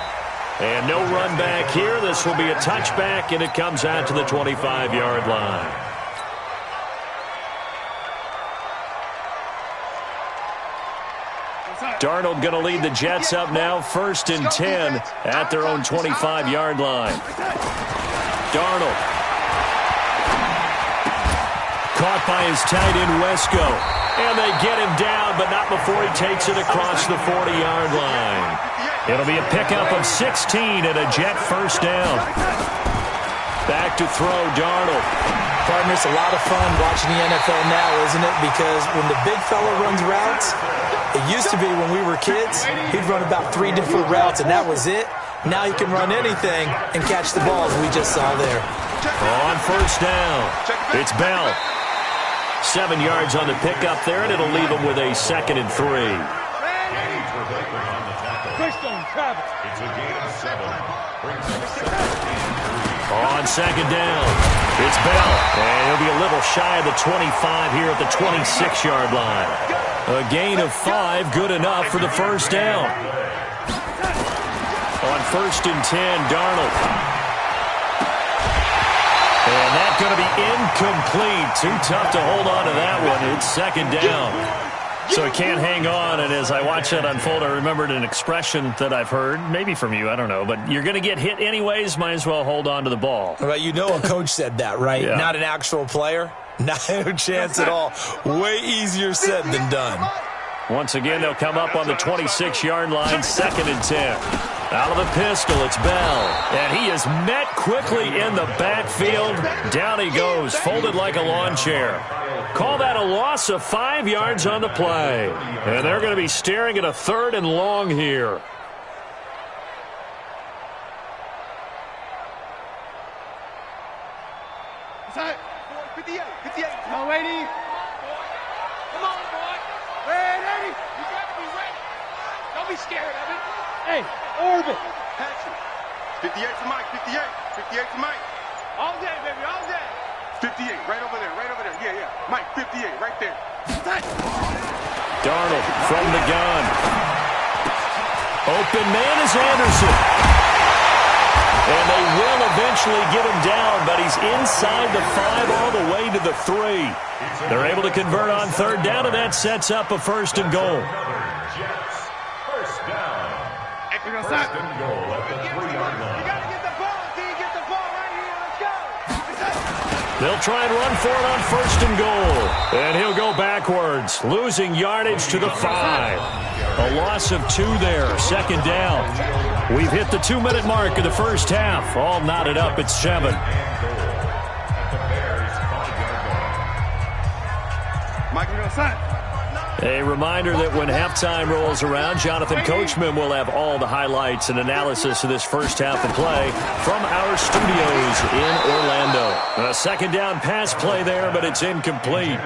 [SPEAKER 1] And no run back here. This will be a touchback, and it comes out to the 25-yard line. Darnold going to lead the Jets up now, 1st and 10 at their own 25-yard line. Darnold. Caught by his tight end, Wesco. And they get him down, but not before he takes it across the 40-yard line. It'll be a pickup of 16 and a Jet first down. Back to throw, Darnold.
[SPEAKER 3] Partner, it's a lot of fun watching the NFL now, isn't it? Because when the big fella runs routes, it used to be when we were kids, he'd run about 3 different routes, and that was it. Now he can run anything and catch the balls we just saw there.
[SPEAKER 1] On first down, it's Bell. 7 yards on the pickup there, and it'll leave him with a 2nd and 3.
[SPEAKER 4] It's a gain of 7. Brings up 7.
[SPEAKER 1] On 2nd down, it's Bell. And he'll be a little shy of the 25 here at the 26-yard line. A gain of 5, good enough for the first down. On 1st and 10, Darnold. And that's going to be incomplete. Too tough to hold on to that one. It's 2nd down. So he can't hang on, and as I watch that unfold, I remembered an expression that I've heard, maybe from you, I don't know, but you're going to get hit anyways, might as well hold on to the ball.
[SPEAKER 3] Well, you know a coach said that, right?
[SPEAKER 1] Yeah.
[SPEAKER 3] Not an actual player. Not a chance at all. Way easier said than done.
[SPEAKER 1] Once again, they'll come up on the 26-yard line, 2nd and 10. Out of the pistol, it's Bell. And he is met quickly in the backfield. Down he goes, folded like a lawn chair. Call that a loss of 5 yards on the play. And they're going to be staring at a 3rd and long here.
[SPEAKER 5] Inside. 58. 58. Come on, lady. Come on, boy. Ready? You got to be ready. Don't be scared of it. Hey, orbit. Patrick. 58 to Mike. 58. 58 to Mike. All day, baby. All day. 58. Right over there. Right over there. Yeah, yeah. Mike, 58. Right there.
[SPEAKER 1] Darnold from the gun. Open man is Anderson. And they will eventually get him down, but he's inside the 5 all the way to the 3. They're able to convert on 3rd down, and that sets up a 1st and goal.
[SPEAKER 4] Jets. First down. First and goal at the 3-yard line.
[SPEAKER 5] You got to get the ball, D. Get the ball right here. Let's go.
[SPEAKER 1] They'll try and run for it on 1st and goal. And he'll go backwards, losing yardage to the 5. A loss of 2 there, 2nd down. We've hit the 2-minute mark of the first half. All knotted up at 7.
[SPEAKER 5] Mike, we're going to sign.
[SPEAKER 1] A reminder that when halftime rolls around, Jonathan Coachman will have all the highlights and analysis of this first half of play from our studios in Orlando. A 2nd down pass play there, but it's incomplete.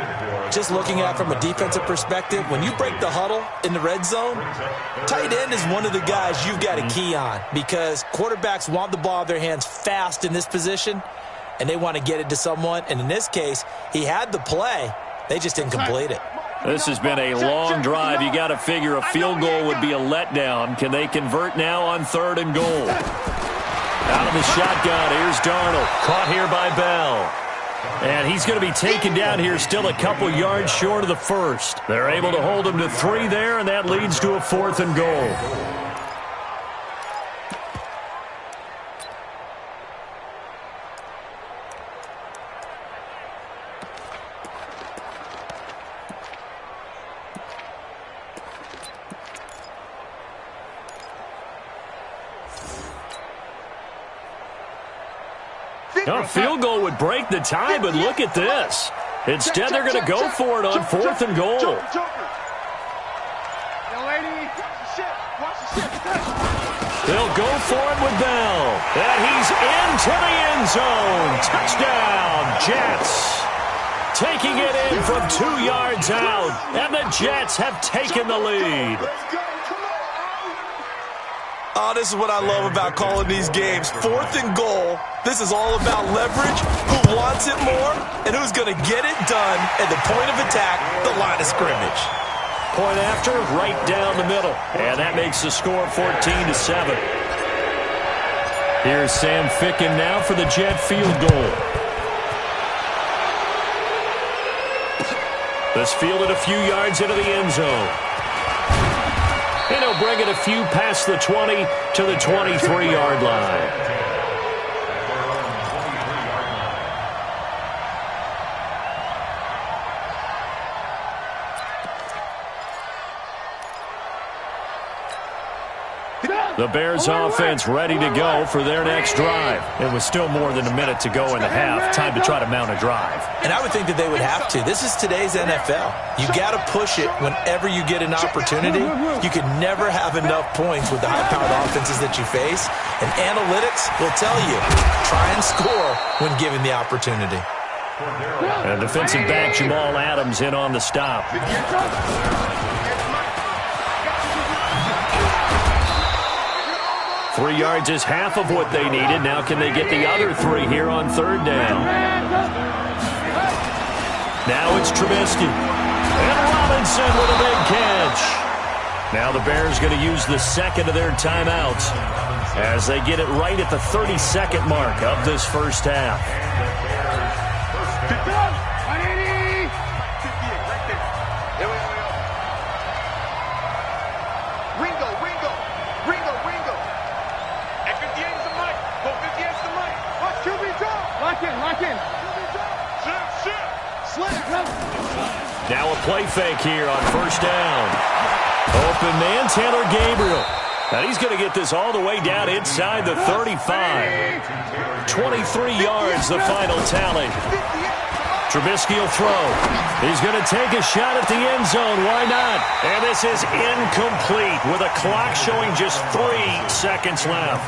[SPEAKER 3] Just looking at it from a defensive perspective, when you break the huddle in the red zone, tight end is one of the guys you've got to key on, because quarterbacks want the ball in their hands fast in this position, and they want to get it to someone. And in this case, he had the play. They just didn't complete it.
[SPEAKER 1] This has been a long drive. You got to figure a field goal would be a letdown. Can they convert now on 3rd and goal? Out of the shotgun, here's Darnold. Caught here by Bell. And he's going to be taken down here still a couple yards short of the first. They're able to hold him to 3 there, and that leads to a 4th and goal. A field goal would break the tie, but look at this. Instead, they're going to go for it on 4th and goal. They'll go for it with Bell. And he's into the end zone. Touchdown, Jets. Taking it in from 2 yards out. And the Jets have taken the lead.
[SPEAKER 3] Oh, this is what I love about calling these games. 4th and goal. This is all about leverage, who wants it more, and who's going to get it done at the point of attack, the line of scrimmage.
[SPEAKER 1] Point after, right down the middle. And that makes the score 14-7. Here's Sam Ficken now for the Jet field goal. This fielded a few yards into the end zone. And he'll bring it a few past the 20 to the 23-yard line. The Bears offense ready to go for their next drive. It was still more than a minute to go in the half. Time to try to mount a drive.
[SPEAKER 3] And I would think that they would have to. This is today's NFL. You got to push it whenever you get an opportunity. You can never have enough points with the high-powered offenses that you face. And analytics will tell you, try and score when given the opportunity.
[SPEAKER 1] And defensive back Jamal Adams in on the stop. 3 yards is half of what they needed. Now can they get the other 3 here on 3rd down? Now it's Trubisky. And Robinson with a big catch. Now the Bears going to use the second of their timeouts as they get it right at the 32nd mark of this first half. Now a play fake here on 1st down. Open man, Taylor Gabriel. And he's going to get this all the way down inside the 35. 23 yards, the final tally. Trubisky will throw. He's going to take a shot at the end zone. Why not? And this is incomplete with a clock showing just 3 seconds left.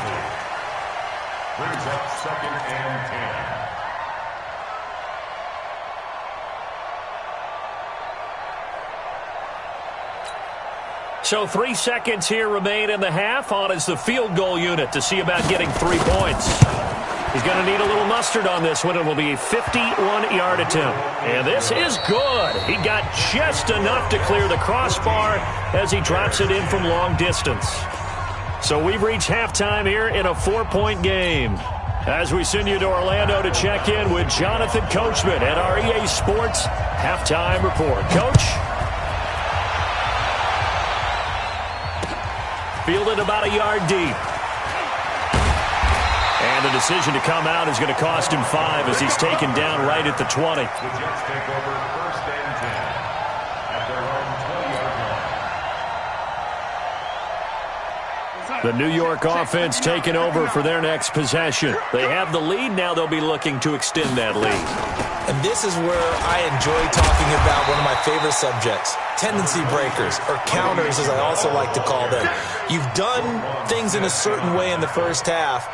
[SPEAKER 4] Brings up 2nd and 10.
[SPEAKER 1] So 3 seconds here remain in the half. On is the field goal unit to see about getting 3 points. He's going to need a little mustard on this one. It will be a 51-yard attempt. And this is good. He got just enough to clear the crossbar as he drops it in from long distance. So we've reached halftime here in a 4-point game. As we send you to Orlando to check in with Jonathan Coachman at our EA Sports Halftime Report. Coach? Fielded about a yard deep. And the decision to come out is going to cost him 5 as he's taken down right at the 20.
[SPEAKER 4] The Jets take over 1st and 10 at their own 20-yard line.
[SPEAKER 1] The New York offense taking over for their next possession. They have the lead now. They'll be looking to extend that lead.
[SPEAKER 3] And this is where I enjoy talking about one of my favorite subjects, tendency breakers, or counters as I also like to call them. You've done things in a certain way in the first half,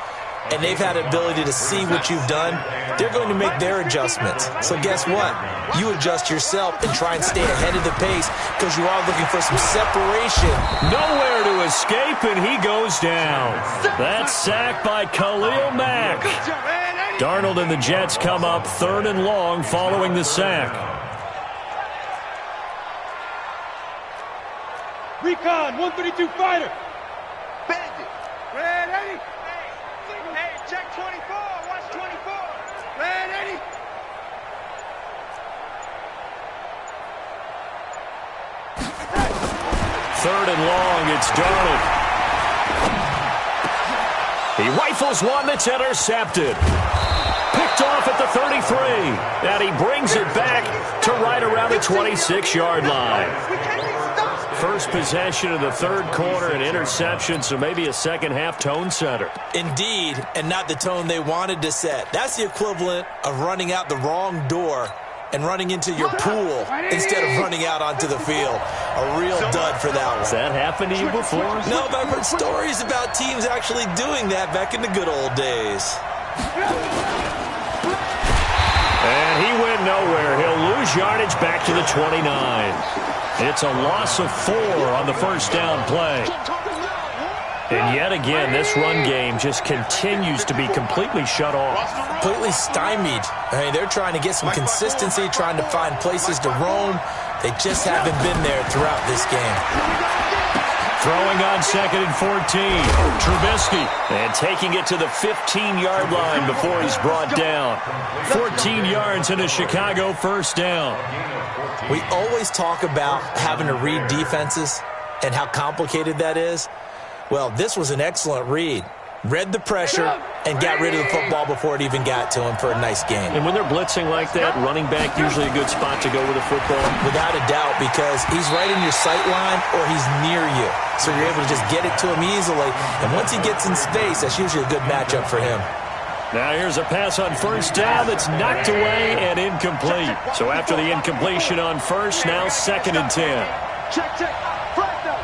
[SPEAKER 3] and they've had the ability to see what you've done. They're going to make their adjustments. So guess what? You adjust yourself and try and stay ahead of the pace because you are looking for some separation.
[SPEAKER 1] Nowhere to escape, and he goes down. That's sacked by Khalil Mack. Darnold and the Jets come up 3rd and long following the sack.
[SPEAKER 5] Recon, 132 fighter. Bandit. Red 80. Hey, check 24. Watch 24. Red 80.
[SPEAKER 1] 3rd and long. It's Darnold. He rifles one that's intercepted. Picked off at the 33. And he brings it back to right around the 26-yard line. First possession of the 3rd quarter, an interception, so maybe a second-half tone setter.
[SPEAKER 3] Indeed, and not the tone they wanted to set. That's the equivalent of running out the wrong door and running into your pool instead of running out onto the field. A real dud for that one.
[SPEAKER 1] Has that happened to you before?
[SPEAKER 3] No, but I've heard stories about teams actually doing that back in the good old days.
[SPEAKER 1] And he went nowhere. He'll lose yardage back to the 29. It's a loss of 4 on the first down play. And yet again, this run game just continues to be completely shut off.
[SPEAKER 3] Completely stymied. I mean, they're trying to get some consistency, trying to find places to roam. They just haven't been there throughout this game.
[SPEAKER 1] Throwing on 2nd and 14. Trubisky. And taking it to the 15-yard line before he's brought down. 14 yards and a Chicago first down.
[SPEAKER 3] We always talk about having to read defenses and how complicated that is. Well, this was an excellent read. Read the pressure and got rid of the football before it even got to him for a nice game.
[SPEAKER 1] And when they're blitzing like that, running back usually a good spot to go with a football.
[SPEAKER 3] Without a doubt, because he's right in your sight line or he's near you. So you're able to just get it to him easily. And once he gets in space, that's usually a good matchup for him.
[SPEAKER 1] Now here's a pass on first down that's knocked away and incomplete. So after the incompletion on first, now 2nd and 10.
[SPEAKER 5] Check, check. Fresno.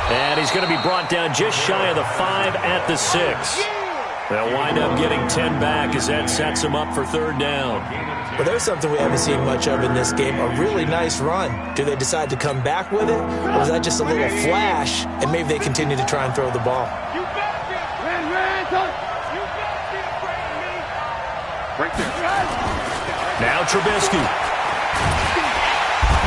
[SPEAKER 1] And he's going to be brought down just shy of the 5 at the 6. They'll wind up getting 10 back as that sets them up for 3rd down.
[SPEAKER 3] Well, there's something we haven't seen much of in this game, a really nice run. Do they decide to come back with it, or was that just a little flash, and maybe they continue to try and throw the ball?
[SPEAKER 5] You better be afraid of me. Right there.
[SPEAKER 1] Now Trubisky.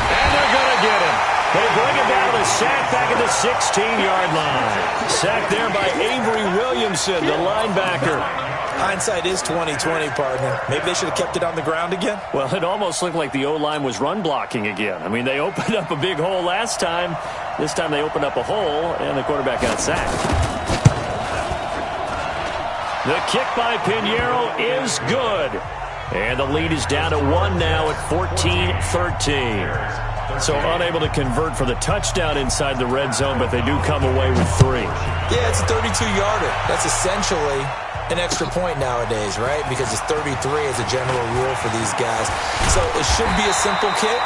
[SPEAKER 1] And they're going to get him. They bring him down to sack back at the 16-yard line. Sacked there by Avery Williamson, the linebacker.
[SPEAKER 3] Hindsight is 20/20, partner. Maybe they should have kept it on the ground again.
[SPEAKER 1] Well, it almost looked like the O-line was run blocking again. I mean, they opened up a big hole last time. This time they opened up a hole, and the quarterback got sacked. The kick by Pinheiro is good. And the lead is down to 1 now at 14-13. So unable to convert for the touchdown inside the red zone, but they do come away with 3.
[SPEAKER 3] Yeah, it's a 32-yarder. That's essentially an extra point nowadays, right? Because it's 33 as a general rule for these guys. So it should be a simple kick.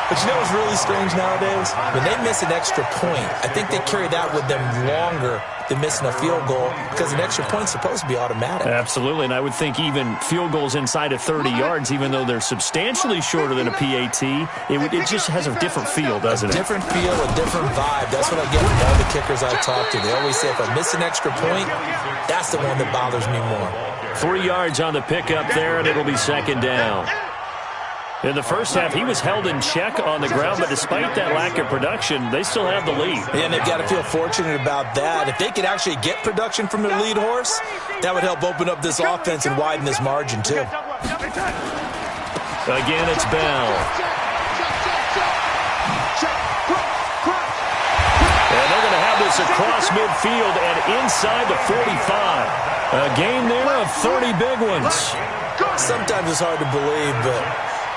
[SPEAKER 3] But you know what's really strange nowadays? When they miss an extra point, I think they carry that with them longer than missing a field goal because an extra point's supposed to be automatic.
[SPEAKER 1] Absolutely, and I would think even field goals inside of 30 yards, even though they're substantially shorter than a PAT, it just has a different feel, doesn't it?
[SPEAKER 3] A different feel, a different vibe. That's what I get from all the kickers I talk to. They always say if I miss an extra point, that's the one that bothers me more.
[SPEAKER 1] 3 yards on the pickup there, and it'll be 2nd down. In the first half, he was held in check on the ground, but despite that lack of production, they still have the lead.
[SPEAKER 3] And they've got to feel fortunate about that. If they could actually get production from their lead horse, that would help open up this offense and widen this margin, too.
[SPEAKER 1] Again, it's Bell. And they're going to have this across midfield and inside the 45. A game there of 30 big ones.
[SPEAKER 3] Sometimes it's hard to believe, but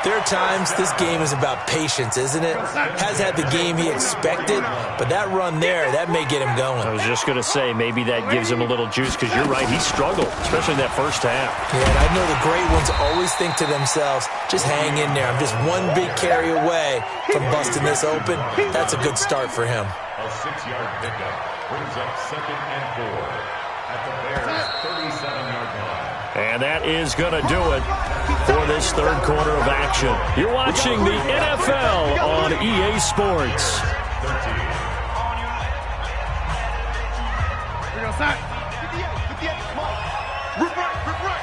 [SPEAKER 3] there are times this game is about patience, isn't it? Has had the game he expected, but that run there, that may get him going.
[SPEAKER 1] I was just going to say, maybe that gives him a little juice, because you're right, he struggled, especially in that first half.
[SPEAKER 3] Yeah, and I know the great ones always think to themselves, just hang in there. I'm just one big carry away from busting this open. That's a good start for him.
[SPEAKER 4] A 6-yard pickup brings up 2nd and 4 at the Bears' 37-yard line.
[SPEAKER 1] And that is going to do it for this 3rd quarter of action. You're watching the NFL on EA Sports.
[SPEAKER 5] Here we go, Sack. 58, come on. Rip right.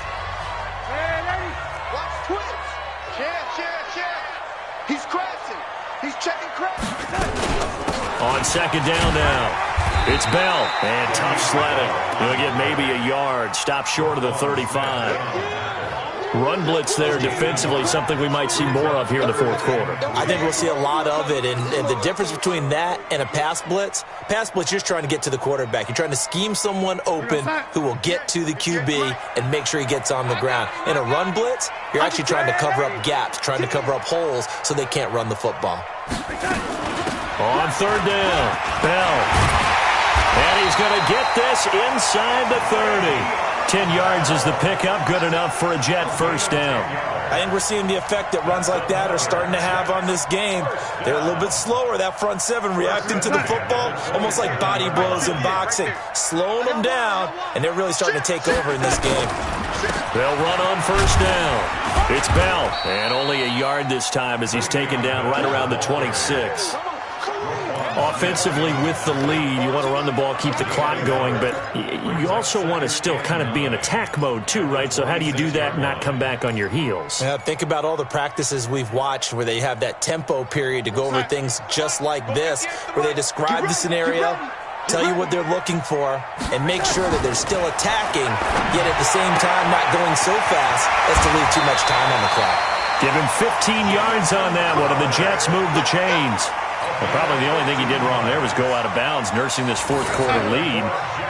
[SPEAKER 5] Hey, lady. Watch twins. Cheer. He's crashing. He's checking crash.
[SPEAKER 1] On 2nd down now. It's Bell, and tough sledding. He'll get maybe a yard, stop short of the 35. Run blitz there defensively, something we might see more of here in the fourth quarter.
[SPEAKER 3] I think we'll see a lot of it, and the difference between that and a pass blitz, you're just trying to get to the quarterback. You're trying to scheme someone open who will get to the QB and make sure he gets on the ground. In a run blitz, you're actually trying to cover up gaps, trying to cover up holes so they can't run the football.
[SPEAKER 1] On third down, Bell. And he's going to get this inside the 30. 10 yards is the pickup, good enough for a Jet first down.
[SPEAKER 3] I think we're seeing the effect that runs like that are starting to have on this game. They're a little bit slower, that front seven, reacting to the football, almost like body blows in boxing, slowing them down, and they're really starting to take over in this game.
[SPEAKER 1] They'll run on first down. It's Bell, and only a yard this time as he's taken down right around the 26. Offensively with the lead, you want to run the ball, keep the clock going, but you also want to still kind of be in attack mode too, right? So how do you do that and not come back on your heels?
[SPEAKER 3] Yeah, think about all the practices we've watched where they have that tempo period to go over things just like this, where they describe the scenario, tell you what they're looking for, and make sure that they're still attacking, yet at the same time not going so fast as to leave too much time on the clock.
[SPEAKER 1] Give him 15 yards on that one, and the Jets move the chains. Well, probably the only thing he did wrong there was go out of bounds, nursing this fourth quarter lead.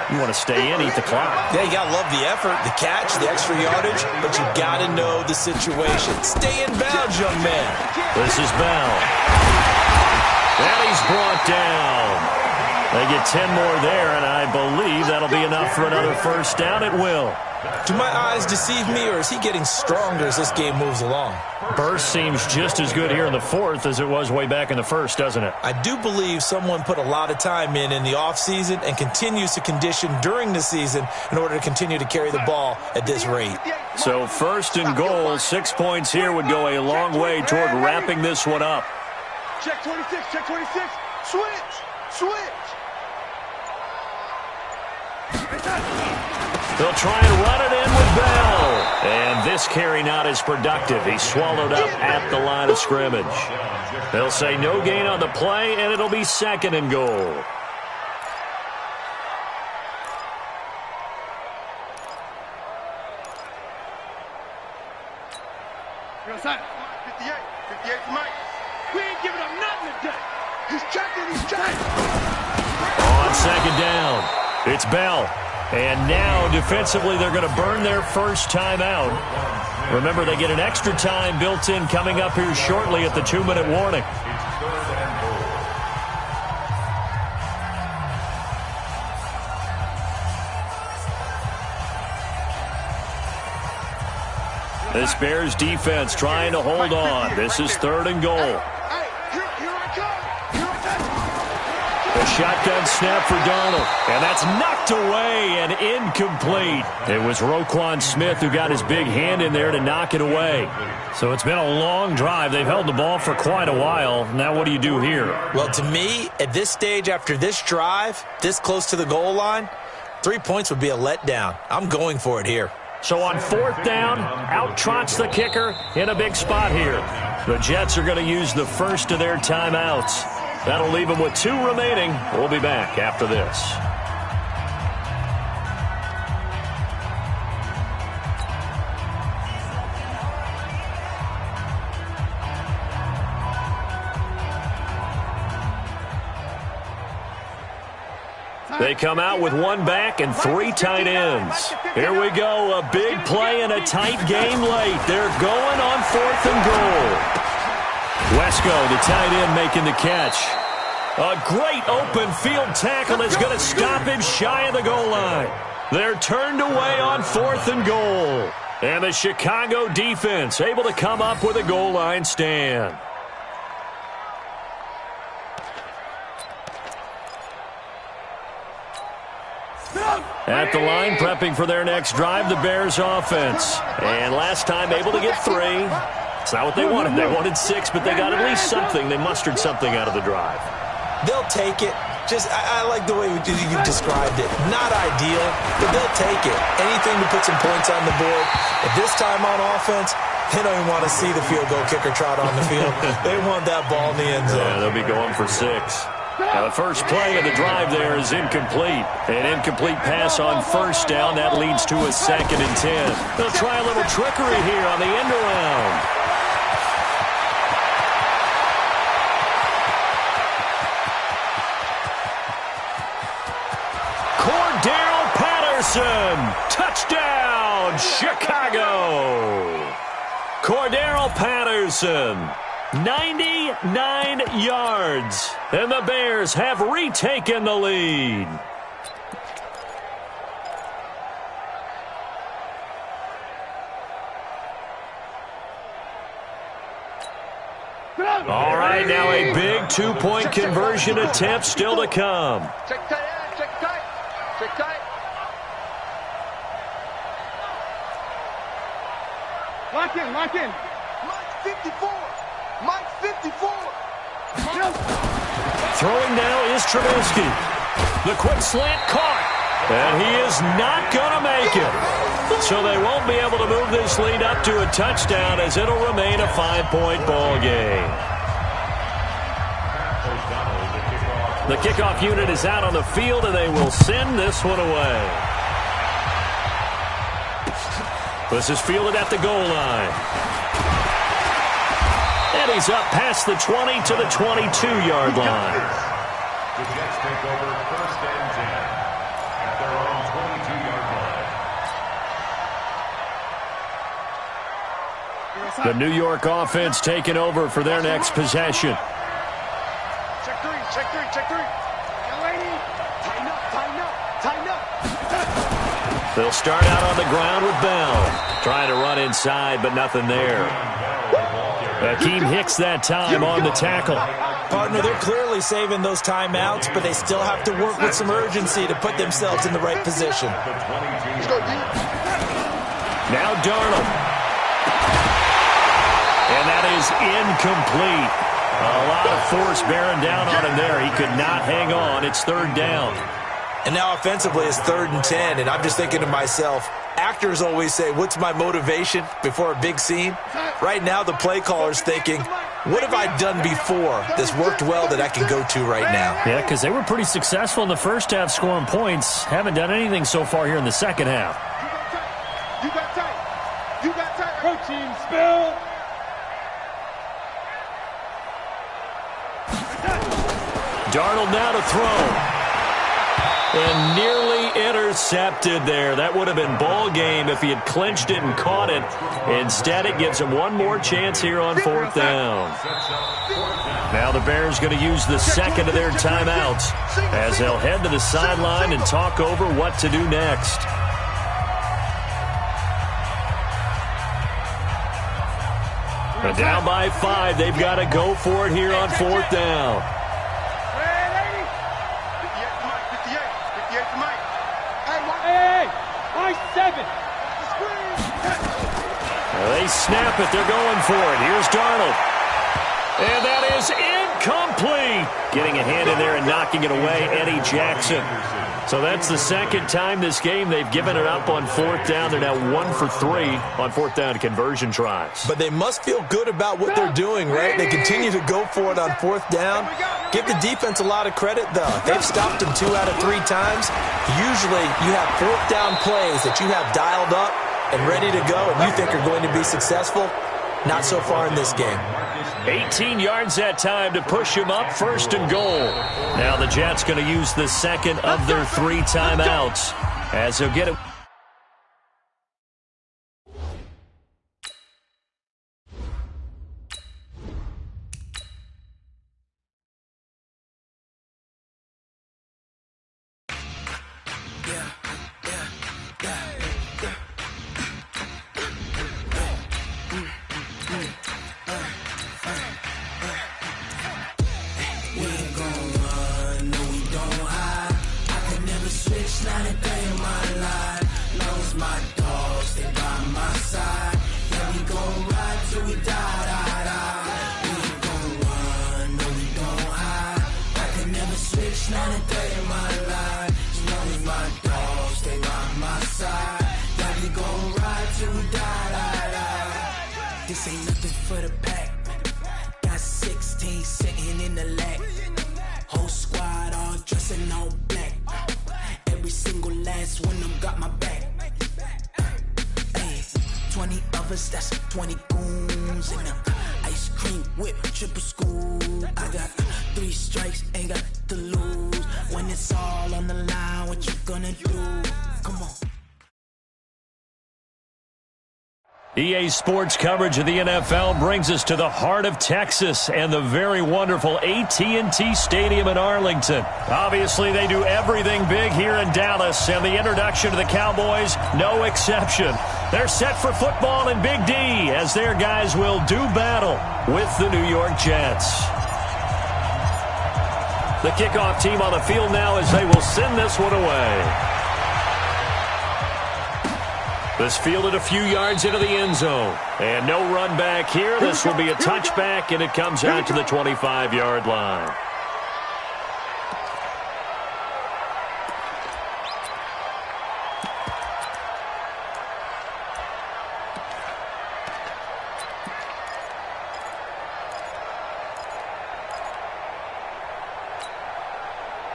[SPEAKER 1] You want to stay in, eat the clock.
[SPEAKER 3] Yeah, you got to love the effort, the catch, the extra yardage, but you got to know the situation. Stay in bounds, young man.
[SPEAKER 1] This is Bell. And he's brought down. They get 10 more there, and I believe that'll be enough for another first down. It will.
[SPEAKER 3] Do my eyes deceive me, or is he getting stronger as this game moves along?
[SPEAKER 1] Burst seems just as good here in the fourth as it was way back in the first, doesn't it?
[SPEAKER 3] I do believe someone put a lot of time in the offseason and continues to condition during the season in order to continue to carry the ball at this rate.
[SPEAKER 1] So first and goal, 6 points here would go a long way toward wrapping this one up.
[SPEAKER 5] Check 26, check 26. Switch.
[SPEAKER 1] They'll try and run it in with Bell. And this carry not as productive. He's swallowed up at the line of scrimmage. They'll say no gain on the play, and it'll be second and goal.
[SPEAKER 5] You're outside. 58 for Mike. We ain't giving up nothing today. He's checking.
[SPEAKER 1] On second down, it's Bell. And now, defensively, they're going to burn their first time out. Remember, they get an extra time built in coming up here shortly at the 2-minute warning. This Bears defense trying to hold on. This is third and goal. A shotgun snap for Darnold, and that's knocked away and incomplete. It was Roquan Smith who got his big hand in there to knock it away. So it's been a long drive. They've held the ball for quite a while. Now what do you do here?
[SPEAKER 3] Well, to me, at this stage after this drive, this close to the goal line, 3 points would be a letdown. I'm going for it here.
[SPEAKER 1] So on fourth down, out trots the kicker in a big spot here. The Jets are going to use the first of their timeouts. That'll leave them with 2 remaining. We'll be back after this. They come out with 1 back and 3 tight ends. Here we go, a big play and a tight game late. They're going on fourth and goal. Wesco, the tight end, making the catch. A great open field tackle is going to stop him shy of the goal line. They're turned away on fourth and goal. And the Chicago defense able to come up with a goal line stand. At the line, prepping for their next drive, the Bears offense. And last time able to get 3. It's not what they wanted. They wanted 6, but they got at least something. They mustered something out of the drive.
[SPEAKER 3] They'll take it. I like the way you described it. Not ideal, but they'll take it. Anything to put some points on the board. At this time on offense, they don't even want to see the field goal kicker trot on the field. They want that ball in the end zone.
[SPEAKER 1] Yeah, they'll be going for 6. Now the first play of the drive there is incomplete. An incomplete pass on first down. That leads to a 2nd and 10. They'll try a little trickery here on the end around. Cordell Patterson. Touchdown, Chicago. Cordell Patterson. 99 yards, and the Bears have retaken the lead. All right, now a big two-point conversion attempt still to come.
[SPEAKER 5] Check tight, check tight, check tight. Lock in, lock in. Mike 54. Mike 54.
[SPEAKER 1] Throwing now is Trubisky. The quick slant caught. And he is not going to make it. So they won't be able to move this lead up to a touchdown as it'll remain a 5-point ball game. The kickoff unit is out on the field, and they will send this one away. This is fielded at the goal line. And he's up past the 20 to the 22-yard line.
[SPEAKER 4] The Jets take over 1st and 10 at their own 22-yard line.
[SPEAKER 1] The New York offense taking over for their next possession.
[SPEAKER 5] Check three, check three, check three. Tighten up, tighten up, tighten up.
[SPEAKER 1] They'll start out on the ground with Bell. Trying to run inside, but nothing there. Akeem Hicks that time on the tackle.
[SPEAKER 3] Partner, they're clearly saving those timeouts, but they still have to work with some urgency to put themselves in the right position.
[SPEAKER 1] Now Darnold. And that is incomplete. A lot of force bearing down on him there. He could not hang on. It's 3rd down.
[SPEAKER 3] And now offensively it's 3rd and 10, and I'm just thinking to myself, actors always say, what's my motivation before a big scene? Right now the play caller's thinking, what have I done before that's worked well that I can go to right now?
[SPEAKER 1] Yeah, because they were pretty successful in the first half scoring points. Haven't done anything so far here in the second half.
[SPEAKER 5] You got tight. You got tight. Protein spill.
[SPEAKER 1] Darnold now to throw. And nearly intercepted there. That would have been ball game if he had clinched it and caught it. Instead, it gives him one more chance here on 4th down. Now the Bears going to use the second of their timeouts as they'll head to the sideline and talk over what to do next. And down by 5, they've got to go for it here on 4th down. They snap it. They're going for it. Here's Darnold. And that is incomplete. Getting a hand in there and knocking it away, Eddie Jackson. So that's the second time this game they've given it up on 4th down. They're now 1 for 3 on 4th down conversion tries.
[SPEAKER 3] But they must feel good about what they're doing, right? They continue to go for it on 4th down. Give the defense a lot of credit, though. They've stopped them 2 out of 3 times. Usually you have 4th down plays that you have dialed up and ready to go and you think are going to be successful. Not so far in this game.
[SPEAKER 1] 18 yards that time to push him up 1st and goal. Now the Jets going to use the second of their 3 timeouts as they'll get it.
[SPEAKER 6] This ain't nothing for the pack. Got 16 sitting in the lap. Hold Whole squad all dressed in all black. Every single last one of them got my back. Hey, 20 of us, that's 20 goons in them. Ice cream whip, triple school. I got 3 strikes, ain't got to lose. When it's all on the line, what you gonna do? Come on.
[SPEAKER 1] EA Sports coverage of the NFL brings us to the heart of Texas and the very wonderful AT&T Stadium in Arlington. Obviously, they do everything big here in Dallas, and the introduction to the Cowboys, no exception. They're set for football in Big D as their guys will do battle with the New York Jets. The kickoff team on the field now as they will send this one away. This fielded a few yards into the end zone. And no run back here. This will be a touchback, and it comes out to the 25-yard line.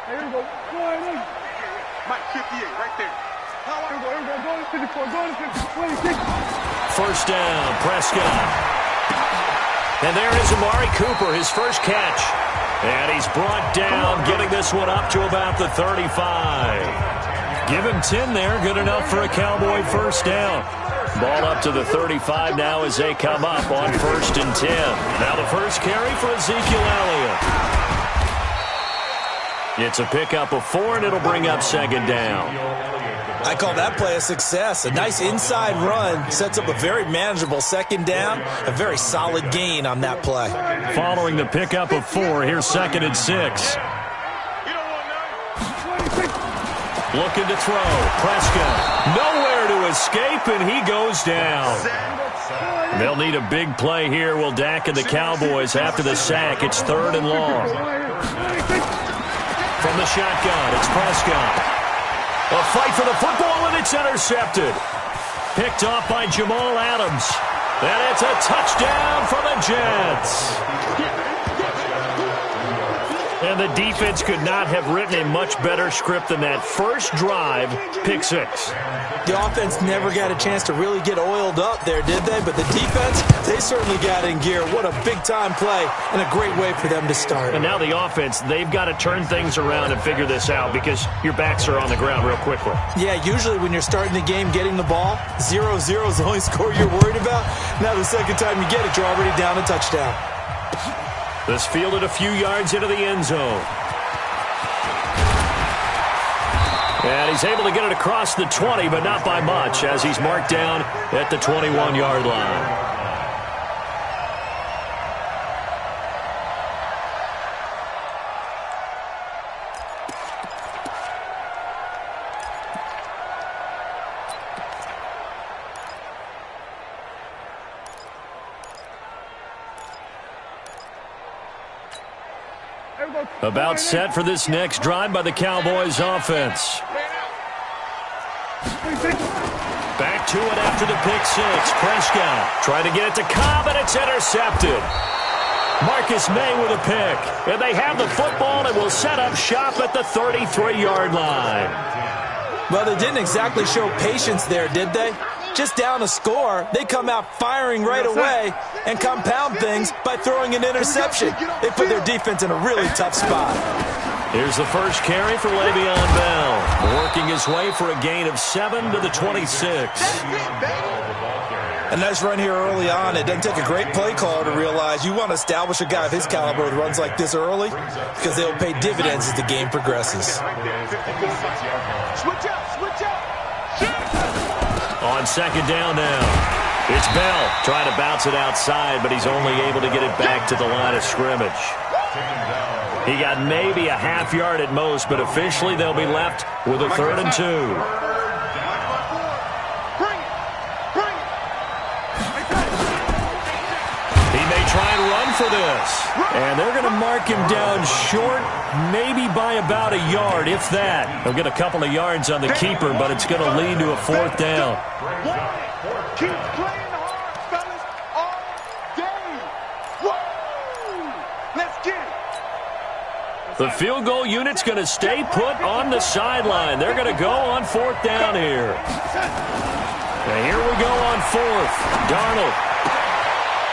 [SPEAKER 2] Here we go. Go ahead, in.
[SPEAKER 5] Mike, 58, right there.
[SPEAKER 2] Here we go. Go to 54. Go to 26.
[SPEAKER 1] First down, Prescott. And there is Amari Cooper, his first catch. And he's brought down, getting this one up to about the 35. Give him 10 there, good enough for a Cowboy first down. Ball up to the 35 now as they come up on 1st and 10. Now the first carry for Ezekiel Elliott. It's a pickup of 4, and it'll bring up 2nd down.
[SPEAKER 3] I call that play a success. A nice inside run sets up a very manageable 2nd down. A very solid gain on that play.
[SPEAKER 1] Following the pickup of 4, here's 2nd and 6. Looking to throw. Prescott nowhere to escape, and he goes down. They'll need a big play here. Will Dak and the Cowboys after the sack. It's 3rd and long. From the shotgun, it's Prescott. A fight for the football, and it's intercepted. Picked off by Jamal Adams. And it's a touchdown for the Jets. And the defense could not have written a much better script than that first drive, pick 6.
[SPEAKER 3] The offense never got a chance to really get oiled up there, did they? But the defense, they certainly got in gear. What a big-time play and a great way for them to start.
[SPEAKER 1] And now the offense, they've got to turn things around and figure this out because your backs are on the ground real quickly.
[SPEAKER 3] Yeah, usually when you're starting the game getting the ball, 0-0 is the only score you're worried about. Now the second time you get it, you're already down a touchdown.
[SPEAKER 1] This fielded a few yards into the end zone. And he's able to get it across the 20, but not by much, as he's marked down at the 21-yard line. About set for this next drive by the Cowboys offense. Back to it after the pick 6. Prescott trying to get it to Cobb, and it's intercepted. Marcus May with a pick. And they have the football and will set up shop at the 33-yard line.
[SPEAKER 3] Well, they didn't exactly show patience there, did they? Just down a score, they come out firing right away and compound things by throwing an interception. They put their defense in a really tough spot.
[SPEAKER 1] Here's the first carry for Le'Veon Bell, working his way for a gain of 7 to the 26.
[SPEAKER 3] A nice run here early on. It doesn't take a great play caller to realize you want to establish a guy of his caliber with runs like this early because they'll pay dividends as the game progresses.
[SPEAKER 5] Switch out.
[SPEAKER 1] On 2nd down now, it's Bell trying to bounce it outside, but he's only able to get it back to the line of scrimmage. He got maybe a half yard at most, but officially they'll be left with a 3rd and 2. He may try and run for this. And they're going to mark him down short, maybe by about a yard, if that. They'll get a couple of yards on the keeper, but it's going to lead to a 4th down.
[SPEAKER 5] Keep playing hard, fellas, all day. Woo! Let's get it.
[SPEAKER 1] The field goal unit's going to stay put on the sideline. They're going to go on 4th down here. And here we go on 4th. Darnold.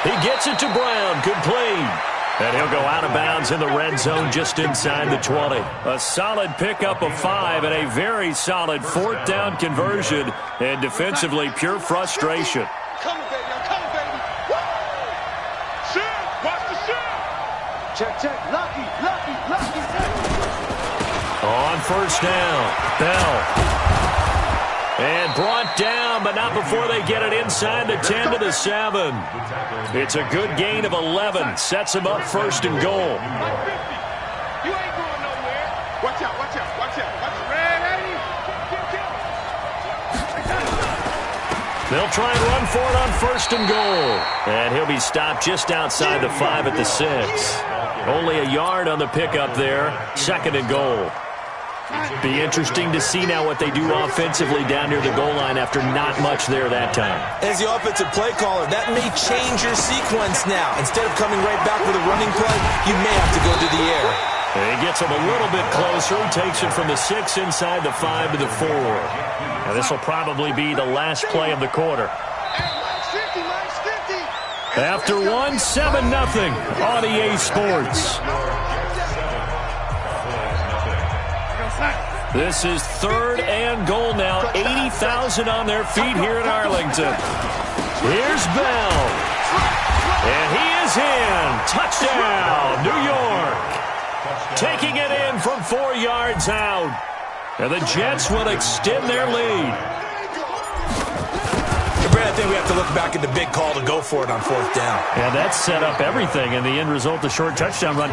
[SPEAKER 1] He gets it to Brown. Complete. And he'll go out of bounds in the red zone just inside the 20. A solid pickup of 5 and a very solid 4th down conversion. And defensively, pure frustration.
[SPEAKER 5] Come on, baby. I'm coming, baby. Woo! Shoot! Watch the shoot! Check. Lucky.
[SPEAKER 1] On 1st down, Bell. And brought down, but not before they get it inside the 10 to the 7. It's a good gain of 11. Sets them up 1st and goal.
[SPEAKER 5] You ain't going nowhere. Watch out. Ready?
[SPEAKER 1] They'll try and run for it on 1st and goal. And he'll be stopped just outside the 5 at the 6. Only a yard on the pickup there. 2nd and goal. Be interesting to see now what they do offensively down near the goal line after not much there that time.
[SPEAKER 3] As the offensive play caller, that may change your sequence now. Instead of coming right back with a running play, you may have to go to the air.
[SPEAKER 1] And he gets him a little bit closer. Takes it from the 6 inside the 5 to the 4. Now this will probably be the last play of the quarter. After 1, 7-0 on EA Sports. This is 3rd and goal now. 80,000 on their feet here in Arlington. Here's Bell. And he is in. Touchdown, New York. Taking it in from 4 yards out. And the Jets will extend their lead.
[SPEAKER 3] I think we have to look back at the big call to go for it on 4th down.
[SPEAKER 1] Yeah, that set up everything, and the end result, the short touchdown run.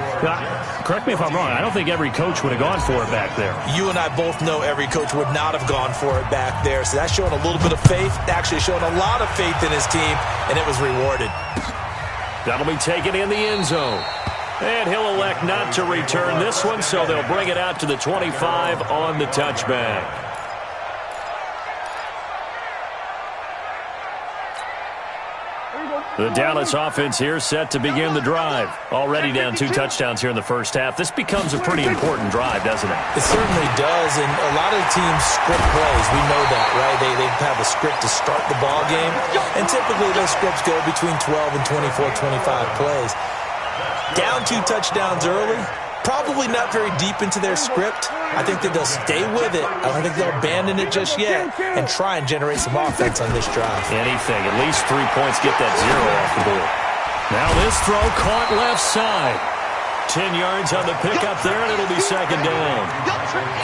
[SPEAKER 1] Correct me if I'm wrong. I don't think every coach would have gone for it back there.
[SPEAKER 3] You and I both know every coach would not have gone for it back there. So that's showing a little bit of faith, actually showing a lot of faith in his team, and it was rewarded.
[SPEAKER 1] That'll be taken in the end zone. And he'll elect not to return this one, so they'll bring it out to the 25 on the touchback. The Dallas offense here set to begin the drive. Already down 2 touchdowns here in the first half. This becomes a pretty important drive, doesn't it?
[SPEAKER 3] It certainly does, and a lot of the teams script plays. We know that, right? They have a script to start the ball game, and typically those scripts go between 12 and 24, 25 plays. Down 2 touchdowns early, probably not very deep into their script. I think that they'll stay with it. I don't think they'll abandon it just yet and try and generate some offense on this drive.
[SPEAKER 1] Anything. At least 3 points. Get that 0 off the board. Now this throw caught left side. 10 yards on the pickup there, and it'll be 2nd down.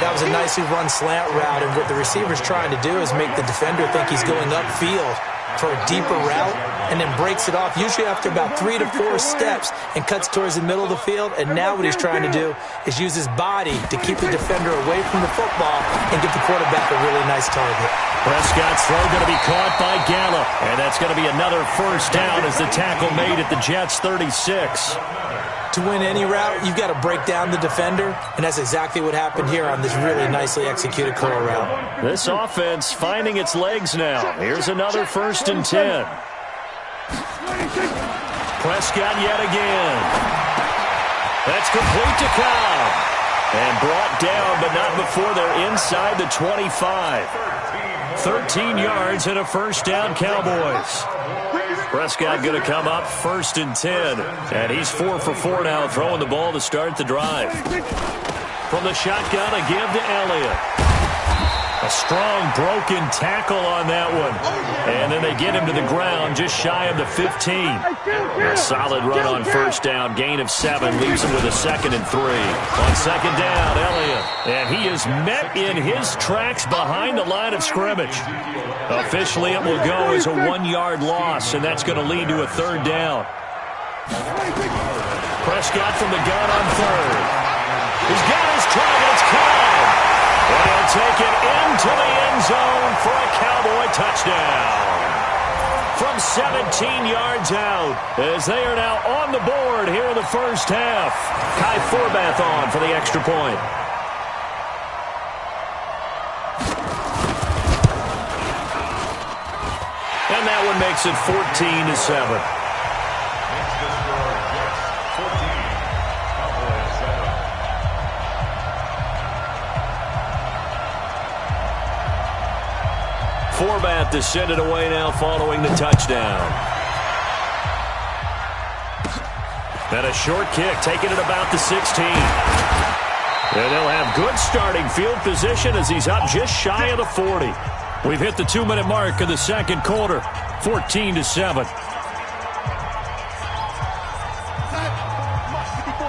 [SPEAKER 3] That was a nicely run slant route, and what the receiver's trying to do is make the defender think he's going upfield for a deeper route, and then breaks it off, usually after about 3 to 4 steps, and cuts towards the middle of the field. And now what he's trying to do is use his body to keep the defender away from the football and give the quarterback a really nice target.
[SPEAKER 1] Prescott's throw going to be caught by Gallup, and that's going to be another 1st down as the tackle made at the Jets' 36.
[SPEAKER 3] To win any route, you've got to break down the defender, and that's exactly what happened here on this really nicely executed curl route.
[SPEAKER 1] This offense finding its legs now. Here's another 1st and 10. Prescott yet again. That's complete to Cobb. And brought down, but not before they're inside the 25. 13 yards and a 1st down, Cowboys. Prescott going to come up 1st and 10. And he's 4 for 4 now, throwing the ball to start the drive. From the shotgun, a give to Elliott. A strong broken tackle on that one. And then they get him to the ground just shy of the 15. A solid run on 1st down. Gain of 7 leaves him with a 2nd and 3. On 2nd down, Elliott. And he is met in his tracks behind the line of scrimmage. Officially, it will go as a 1-yard loss, and that's going to lead to a 3rd down. Prescott from the gun on 3rd. He's got his target. It's Cobb. And he'll take it into the end zone for a Cowboy touchdown. From 17 yards out, as they are now on the board here in the first half. Kai Forbath on for the extra point. And that one makes it 14-7. Forbath to send it away now following the touchdown. And a short kick, taking it about the 16. And they'll have good starting field position as he's up just shy of the 40. We've hit the 2-minute mark of the second quarter, 14-7.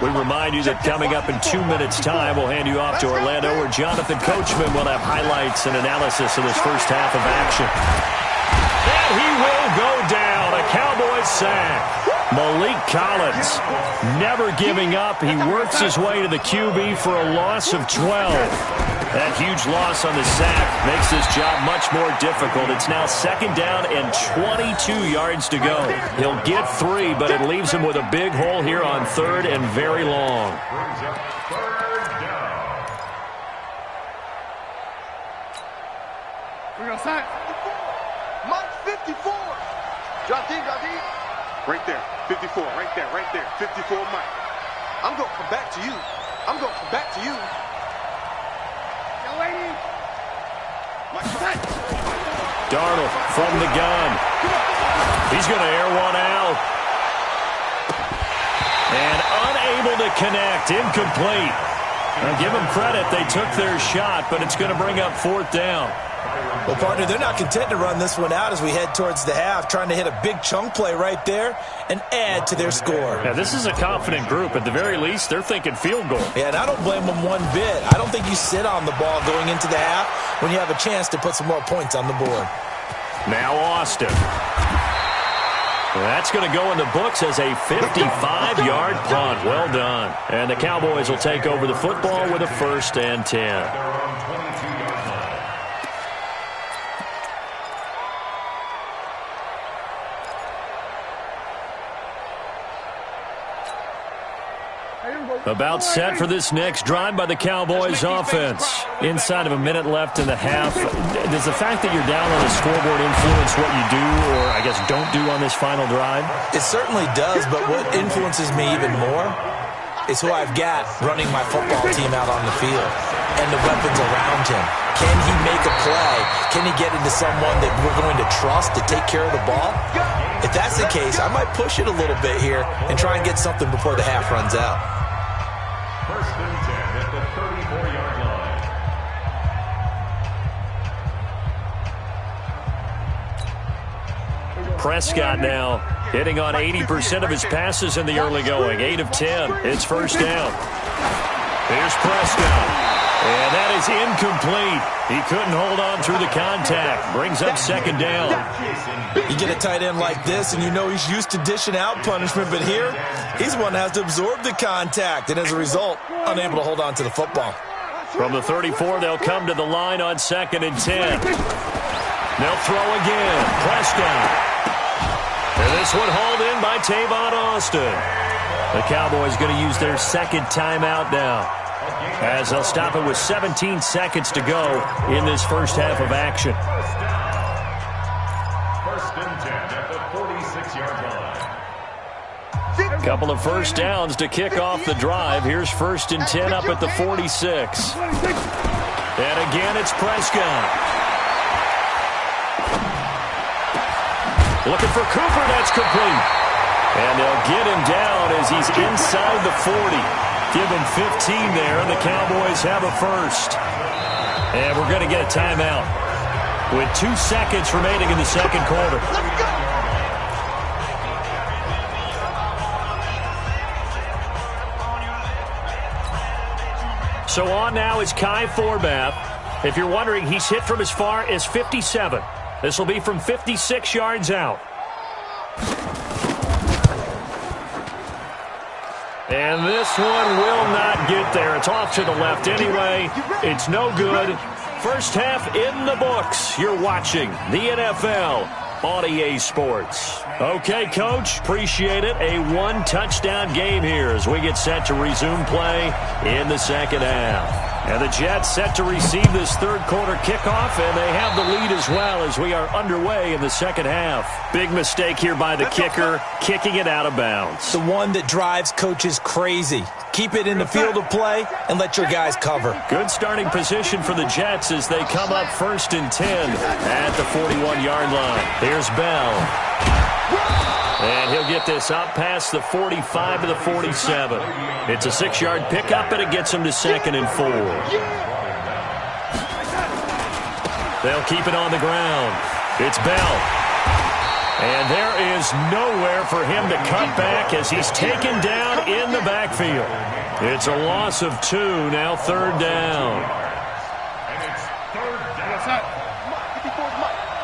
[SPEAKER 1] We remind you that coming up in 2 minutes' time, we'll hand you off to Orlando, where Jonathan Coachman will have highlights and analysis of this first half of action. And he will go down. A Cowboys sack. Malik Collins never giving up. He works his way to the QB for a loss of 12. That huge loss on the sack makes this job much more difficult. It's now second down and 22 yards to go. He'll get 3, but it leaves him with a big hole here on third and very long.
[SPEAKER 2] We go sack.
[SPEAKER 5] Mike 54. Drop deep, drop deep. Right there, 54, right there, 54 Mike. I'm going to come back to you. I'm going to come back to you. Yo, lady. Mike, sack.
[SPEAKER 1] Darnold from the gun. He's going to air one out. And unable to connect, incomplete. Now give them credit, they took their shot, but it's going to bring up fourth down.
[SPEAKER 3] Well, partner, they're not content to run this one out as we head towards the half, trying to hit a big chunk play right there and add to their score.
[SPEAKER 1] Yeah, this is a confident group. At the very least, they're thinking field goal.
[SPEAKER 3] Yeah, and I don't blame them one bit. I don't think you sit on the ball going into the half when you have a chance to put some more points on the board.
[SPEAKER 1] Now Austin. That's going to go in the books as a 55-yard punt. Well done. And the Cowboys will take over the football with a 1st and 10. About set for this next drive by the Cowboys offense. Inside of a minute left in the half. Does the fact that you're down on the scoreboard influence what you do, or I guess don't do on this final drive?
[SPEAKER 3] It certainly does, but what influences me even more is who I've got running my football team out on the field and the weapons around him. Can he make a play? Can he get into someone that we're going to trust to take care of the ball? If that's the case, I might push it a little bit here and try and get something before the half runs out.
[SPEAKER 4] 1st and 10 at the 34-yard line.
[SPEAKER 1] Prescott now hitting on 80% of his passes in the early going. 8 of 10. It's first down. Here's Prescott. And that is incomplete. He couldn't hold on through the contact. Brings up second down.
[SPEAKER 3] You get a tight end like this, and you know he's used to dishing out punishment, but here, he's the one that has to absorb the contact, and as a result, unable to hold on to the football.
[SPEAKER 1] From the 34, they'll come to the line on 2nd and 10. They'll throw again. Prescott. And this one hauled in by Tavon Austin. The Cowboys going to use their second timeout now, as they'll stop it with 17 seconds to go in this first half of action.
[SPEAKER 4] 1st and 10 at the 46-yard line.
[SPEAKER 1] Couple of first downs to kick off the drive. Here's 1st and 10 up at the 46. And again, it's Prescott. Looking for Cooper. That's complete. And they'll get him down as he's inside the 40. Give him 15 there, and the Cowboys have a first. And we're going to get a timeout with 2 seconds remaining in the second quarter. So on now is Kai Forbath. If you're wondering, he's hit from as far as 57. This will be from 56 yards out. And this one will not get there. It's off to the left anyway. It's no good. First half in the books. You're watching the NFL on EA Sports. Okay, Coach, appreciate it. A 1-touchdown game here as we get set to resume play in the second half. And the Jets set to receive this third quarter kickoff, and they have the lead as well as we are underway in the second half. Big mistake here by the kicker, kicking it out of bounds.
[SPEAKER 3] The one that drives coaches crazy. Keep it in the field of play and let your guys cover.
[SPEAKER 1] Good starting position for the Jets as they come up 1st and 10 at the 41-yard line. Here's Bell. And he'll get this up past the 45 to the 47. It's a 6-yard pickup, and it gets him to 2nd and 4. They'll keep it on the ground. It's Bell. And there is nowhere for him to cut back as he's taken down in the backfield. It's a loss of 2, now 3rd down.
[SPEAKER 4] And it's 3rd down.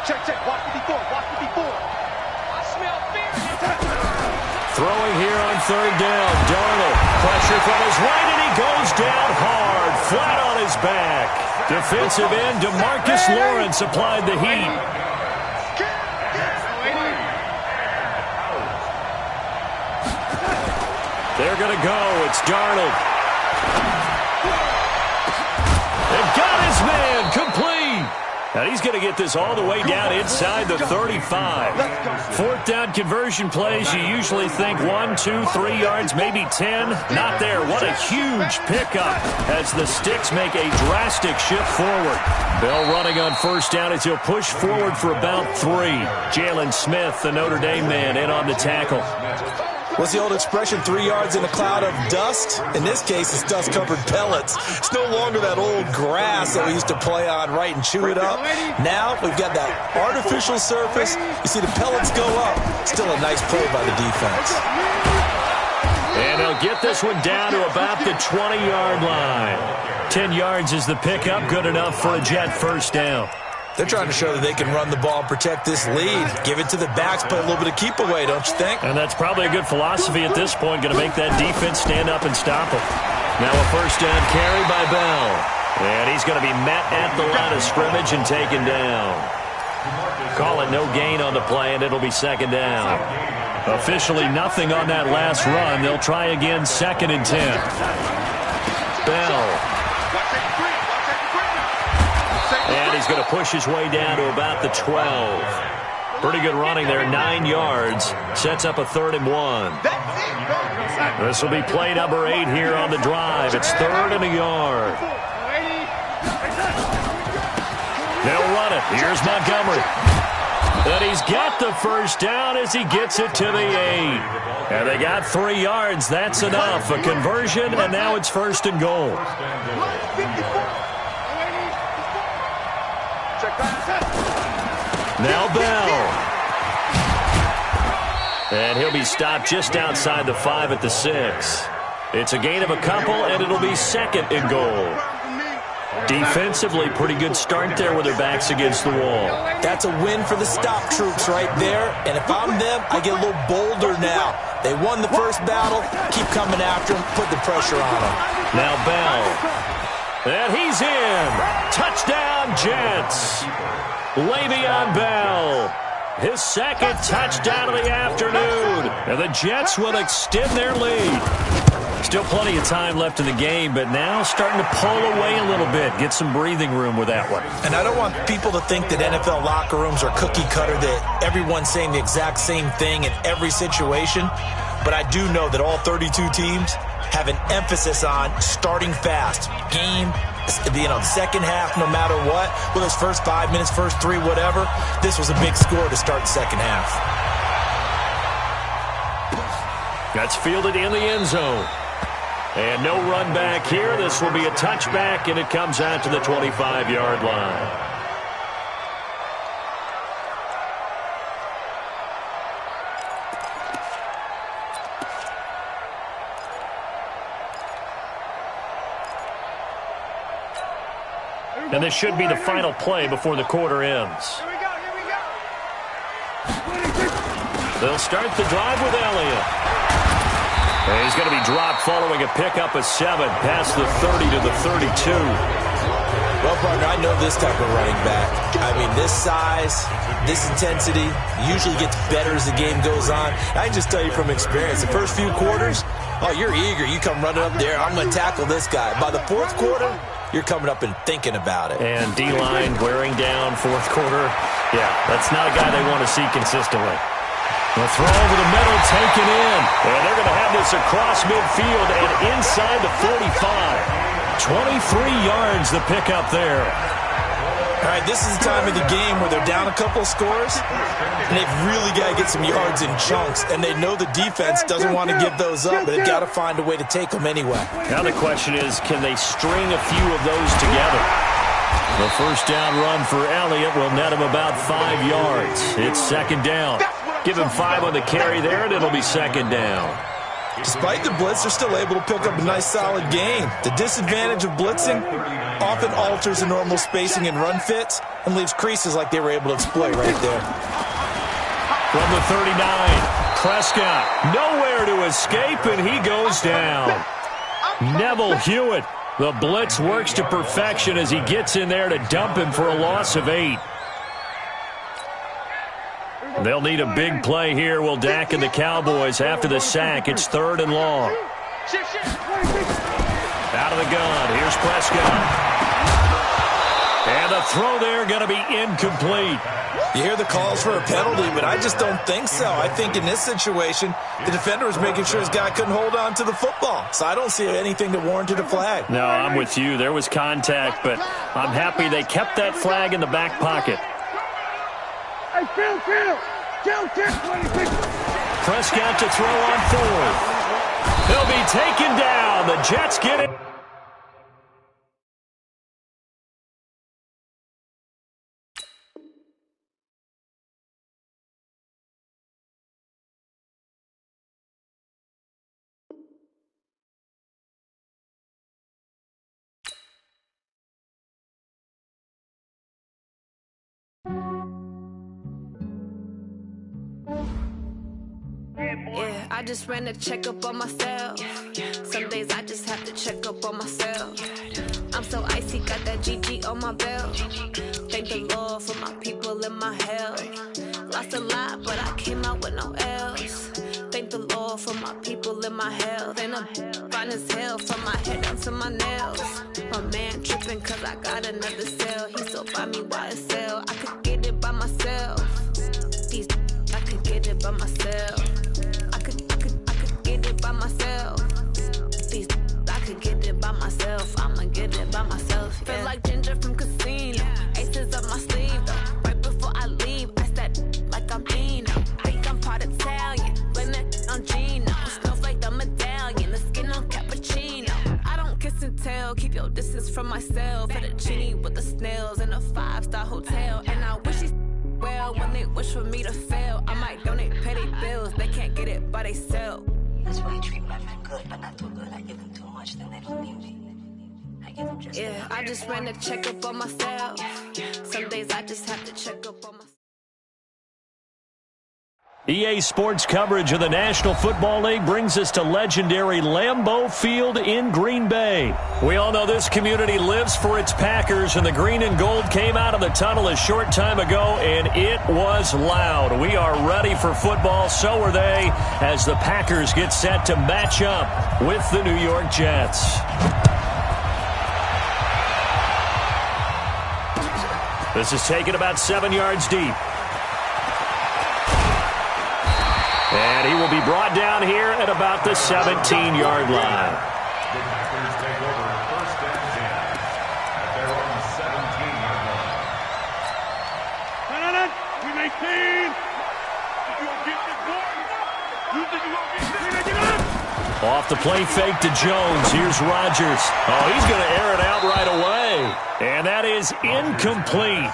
[SPEAKER 5] Check. Watch 54. I smell fear.
[SPEAKER 1] Throwing here on 3rd down. Darnold, pressure from his right, and he goes down hard, flat on his back. Defensive end DeMarcus Lawrence applied the heat. They're going to go. It's Darnold. They've got his man complete. And he's going to get this all the way down inside the 35. 4th down conversion plays, you usually think 1, 2, 3 yards, maybe 10. Not there. What a huge pickup as the Sticks make a drastic shift forward. Bell running on 1st down as he'll push forward for about 3. Jalen Smith, the Notre Dame man, in on the tackle.
[SPEAKER 3] What's the old expression, 3 yards in a cloud of dust? In this case, it's dust-covered pellets. It's no longer that old grass that we used to play on, right, and chew it up. Now we've got that artificial surface. You see the pellets go up. Still a nice play by the defense.
[SPEAKER 1] And they'll get this one down to about the 20-yard line. 10 yards is the pickup, good enough for a Jet 1st down.
[SPEAKER 3] They're trying to show that they can run the ball and protect this lead. Give it to the backs, play a little bit of keep away, don't you think?
[SPEAKER 1] And that's probably a good philosophy at this point, going to make that defense stand up and stop them. Now a 1st down carry by Bell. And he's going to be met at the line of scrimmage and taken down. Call it no gain on the play, and it'll be 2nd down. Officially nothing on that last run. They'll try again 2nd and 10. Bell. And he's going to push his way down to about the 12. Pretty good running there, 9 yards. Sets up a 3rd and 1. This will be play number 8 here on the drive. It's 3rd and a yard. They'll run it. Here's Montgomery. And he's got the 1st down as he gets it to the 8. And they got 3 yards. That's enough. A conversion, and now it's 1st and goal. Now Bell. And he'll be stopped just outside the 5 at the 6. It's a gain of a couple, and it'll be 2nd and goal. Defensively, pretty good start there with their backs against the wall.
[SPEAKER 3] That's a win for the stop troops right there. And if I'm them, I get a little bolder now. They won the first battle. Keep coming after them. Put the pressure on them.
[SPEAKER 1] Now Bell. And he's in. Touchdown, Jets. Le'Veon Bell. His 2nd touchdown of the afternoon. And the Jets will extend their lead. Still plenty of time left in the game, but now starting to pull away a little bit. Get some breathing room with that one.
[SPEAKER 3] And I don't want people to think that NFL locker rooms are cookie cutter, that everyone's saying the exact same thing in every situation. But I do know that all 32 teams have an emphasis on starting fast. Game, the second half, no matter what. Whether it's first 5 minutes, first 3, whatever. This was a big score to start the second half.
[SPEAKER 1] That's fielded in the end zone. And no run back here. This will be a touchback, and it comes out to the 25-yard line. And this should be the final play before the quarter ends.
[SPEAKER 5] Here we go.
[SPEAKER 1] They'll start the drive with Elliott. And he's going to be dropped following a pickup of 7 past the 30 to the 32.
[SPEAKER 3] Well, partner, I know this type of running back. I mean, this size, this intensity usually gets better as the game goes on. I can just tell you from experience, the first few quarters, oh, you're eager. You come running up there, I'm going to tackle this guy. By the 4th quarter, you're coming up and thinking about it.
[SPEAKER 1] And D-line wearing down fourth quarter. Yeah, that's not a guy they want to see consistently. The throw over the middle taken in. And they're going to have this across midfield and inside the 45. 23 yards the pickup there.
[SPEAKER 3] All right, this is the time of the game where they're down a couple of scores, and they've really got to get some yards in chunks, and they know the defense doesn't want to give those up, but they've got to find a way to take them anyway.
[SPEAKER 1] Now the question is, can they string a few of those together? The first down run for Elliott will net him about 5 yards. It's second down. Give him 5 on the carry there, and it'll be second down.
[SPEAKER 3] Despite the blitz, they're still able to pick up a nice, solid gain. The disadvantage of blitzing often alters the normal spacing and run fits and leaves creases like they were able to exploit right there.
[SPEAKER 1] From the 39, Prescott nowhere to escape, and he goes down. Neville Hewitt, the blitz works to perfection as he gets in there to dump him for a loss of 8. They'll need a big play here, will Dak and the Cowboys. After the sack, it's third and long. Out of the gun, here's Prescott. And the throw there going to be incomplete.
[SPEAKER 3] You hear the calls for a penalty, but I just don't think so. I think in this situation, the defender was making sure his guy couldn't hold on to the football. So I don't see anything that warranted a flag.
[SPEAKER 1] No, I'm with you. There was contact, but I'm happy they kept that flag in the back pocket.
[SPEAKER 2] Hey, Phil.
[SPEAKER 1] Prescott to throw on fourth. He'll be taken down. The Jets get it.
[SPEAKER 7] Yeah, I just ran a checkup on myself. Some days I just have to check up on myself. I'm so icy, got that GG on my belt. Thank the Lord for my people and my health. Lost a lot, but I came out with no else. Thank the Lord for my people and my health. And I'm fine as hell from my head down to my nails. My man tripping cause I got another cell. He still buy me YSL. I could get it by myself. These I could get it by myself. I could get it by myself. These I could get it by myself. I'ma get it by myself. Yeah. Feel like Ginger from Casino. Aces up my sleeve though. Right before I leave, I step like I'm Dino. Think I'm part Italian. Blame that on Gino. Smells like the medallion. The skin on cappuccino. I don't kiss and tell. Keep your distance from myself. Fettuccine with the snails in a 5-star hotel. And I wish he's well when they wish for me to fail. I might donate petty bills. They can't get it by themselves.
[SPEAKER 8] That's why you treat my friend good, but not too good. I give them too much, then they don't need me. I give them just
[SPEAKER 7] yeah, I just ran a checkup on myself. Some days I just have to check up on myself.
[SPEAKER 1] EA Sports coverage of the National Football League brings us to legendary Lambeau Field in Green Bay. We all know this community lives for its Packers, and the green and gold came out of the tunnel a short time ago, and it was loud. We are ready for football, so are they, as the Packers get set to match up with the New York Jets. This is taken about 7 yards deep. And he will be brought down here at about the 17-yard line.
[SPEAKER 4] The Packers take over first and 10 at their own 17-yard line.
[SPEAKER 2] We make team. You gonna get this boy? You think you gonna get this?
[SPEAKER 1] Off the play fake to Jones. Here's Rodgers. Oh, he's going to air it out right away. And that is incomplete.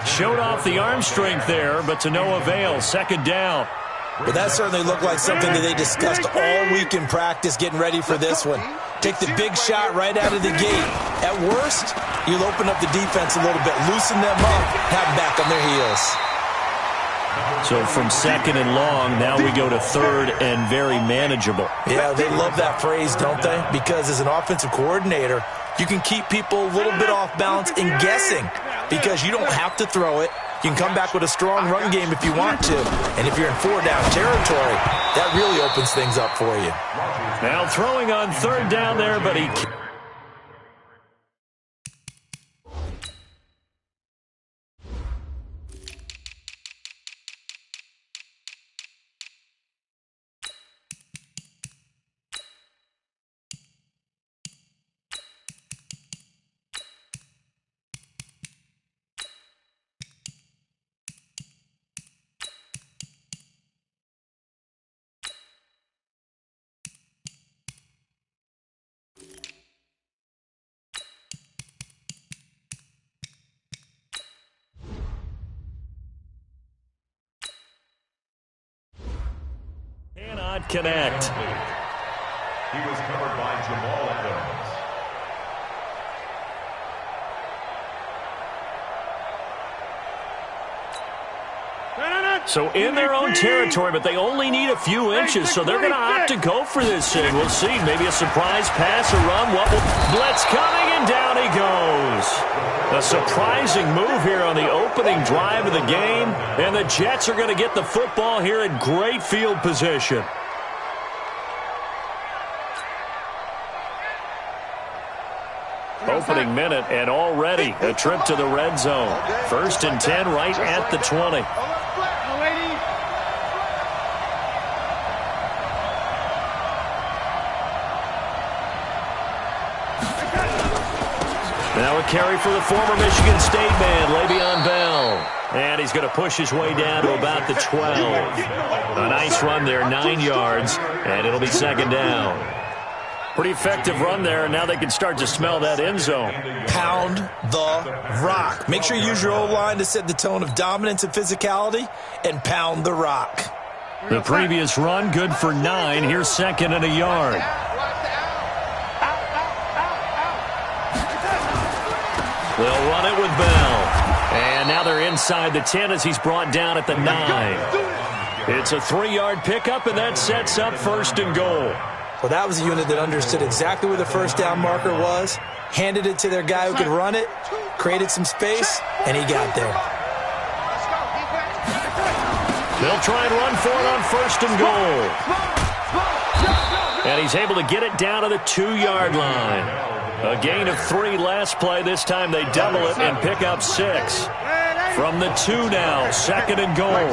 [SPEAKER 1] Showed off the arm strength there, but to no avail. Second down.
[SPEAKER 3] But that certainly looked like something that they discussed all week in practice, getting ready for this one. Take the big shot right out of the gate. At worst, you'll open up the defense a little bit, loosen them up, have them back on their heels.
[SPEAKER 1] So from second and long, now we go to third and very manageable.
[SPEAKER 3] Yeah, they love that phrase, don't they? Because as an offensive coordinator, you can keep people a little bit off balance and guessing because you don't have to throw it. You can come back with a strong run game if you want to. And if you're in 4-down territory, that really opens things up for you.
[SPEAKER 1] Now throwing on third down there, but he not connect.
[SPEAKER 4] He was covered by Jamal Adams.
[SPEAKER 1] So in their own territory, but they only need a few inches, so they're going to opt to go for this thing. We'll see. Maybe a surprise pass or run. What will blitz coming, and down he goes. A surprising move here on the opening drive of the game, and the Jets are going to get the football here in great field position. Opening minute, and already a trip to the red zone. 1st and 10 right at the 20. Now a carry for the former Michigan State man, Le'Veon Bell. And he's going to push his way down to about the 12. A nice run there, 9 yards, and it'll be 2nd down. Pretty effective run there, and now they can start to smell that end zone.
[SPEAKER 3] Pound the rock. Make sure you use your O-line to set the tone of dominance and physicality, and pound the rock.
[SPEAKER 1] The previous run, good for 9. Here's 2nd and a yard. They'll run it with Bell. And now they're inside the 10 as he's brought down at the 9. It's a 3-yard pickup, and that sets up 1st and goal.
[SPEAKER 3] Well, that was a unit that understood exactly where the first down marker was, handed it to their guy who could run it, created some space, and he got there.
[SPEAKER 1] They'll try and run for it on 1st and goal. And he's able to get it down to the 2-yard line. A gain of 3 last play. This time they double it and pick up 6. From the 2 now, 2nd and goal.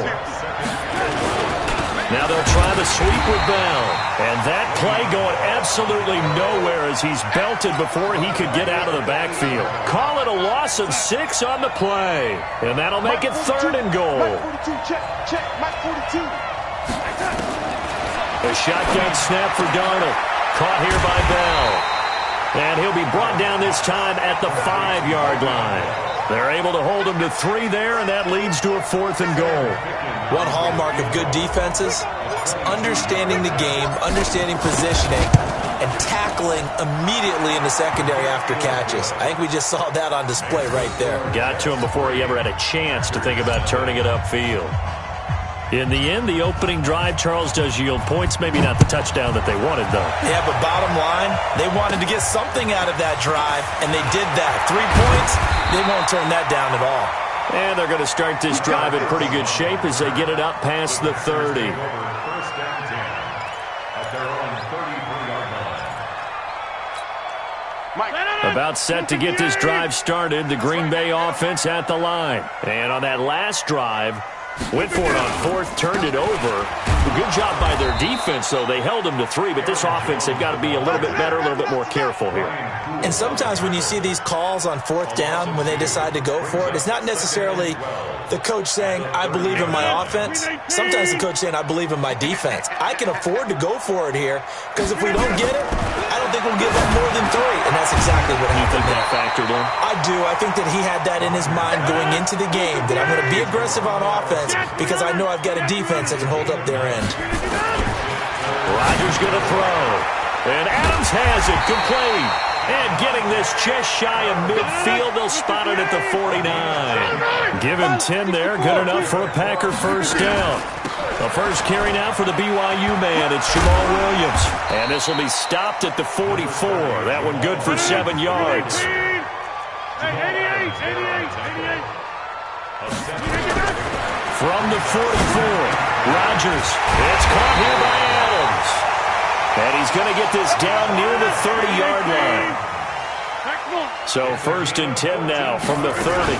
[SPEAKER 1] Now they'll try the sweep with Bell. And that play going absolutely nowhere as he's belted before he could get out of the backfield. Call it a loss of 6 on the play. And that'll make it 3rd and goal. A shotgun snap for Darnold. Caught here by Bell. And he'll be brought down this time at the 5-yard line. They're able to hold him to 3 there, and that leads to a 4th and goal.
[SPEAKER 3] One hallmark of good defenses is understanding the game, understanding positioning, and tackling immediately in the secondary after catches. I think we just saw that on display right there.
[SPEAKER 1] Got to him before he ever had a chance to think about turning it upfield. In the end, the opening drive, Charles, does yield points. Maybe not the touchdown that they wanted, though.
[SPEAKER 3] Yeah, but bottom line, they wanted to get something out of that drive, and they did that. 3 points, they won't turn that down at all.
[SPEAKER 1] And they're going to start this drive in pretty good shape as they get it up past the 30.
[SPEAKER 4] 1st and 10 at their own 33-yard line.
[SPEAKER 1] About set to get this drive started, the Green Bay offense at the line. And on that last drive, went for it on 4th, turned it over. Good job by their defense, though. They held them to 3, but this offense, they've got to be a little bit better, a little bit more careful here.
[SPEAKER 3] And sometimes when you see these calls on 4th down, when they decide to go for it, it's not necessarily the coach saying, I believe in my offense. Sometimes the coach saying, I believe in my defense. I can afford to go for it here, because if we don't get it, I don't think we'll give up more than 3. And that's exactly what happened.
[SPEAKER 1] You think that factored in?
[SPEAKER 3] I do. I think that he had that in his mind going into the game, that I'm going to be aggressive on offense because I know I've got a defense that can hold up their end.
[SPEAKER 1] Rodgers going to throw. And Adams has it complete. And getting this just shy of midfield, they'll spot it at the 49. Give him 10 there, good enough for a Packer 1st down. The first carry now for the BYU man, it's Jamal Williams. And this will be stopped at the 44. That one good for 7 yards.
[SPEAKER 2] 88.
[SPEAKER 1] From the 44, Rodgers. It's caught here by Adams. And he's going to get this down near the 30-yard line. So 1st and 10 now from the 30.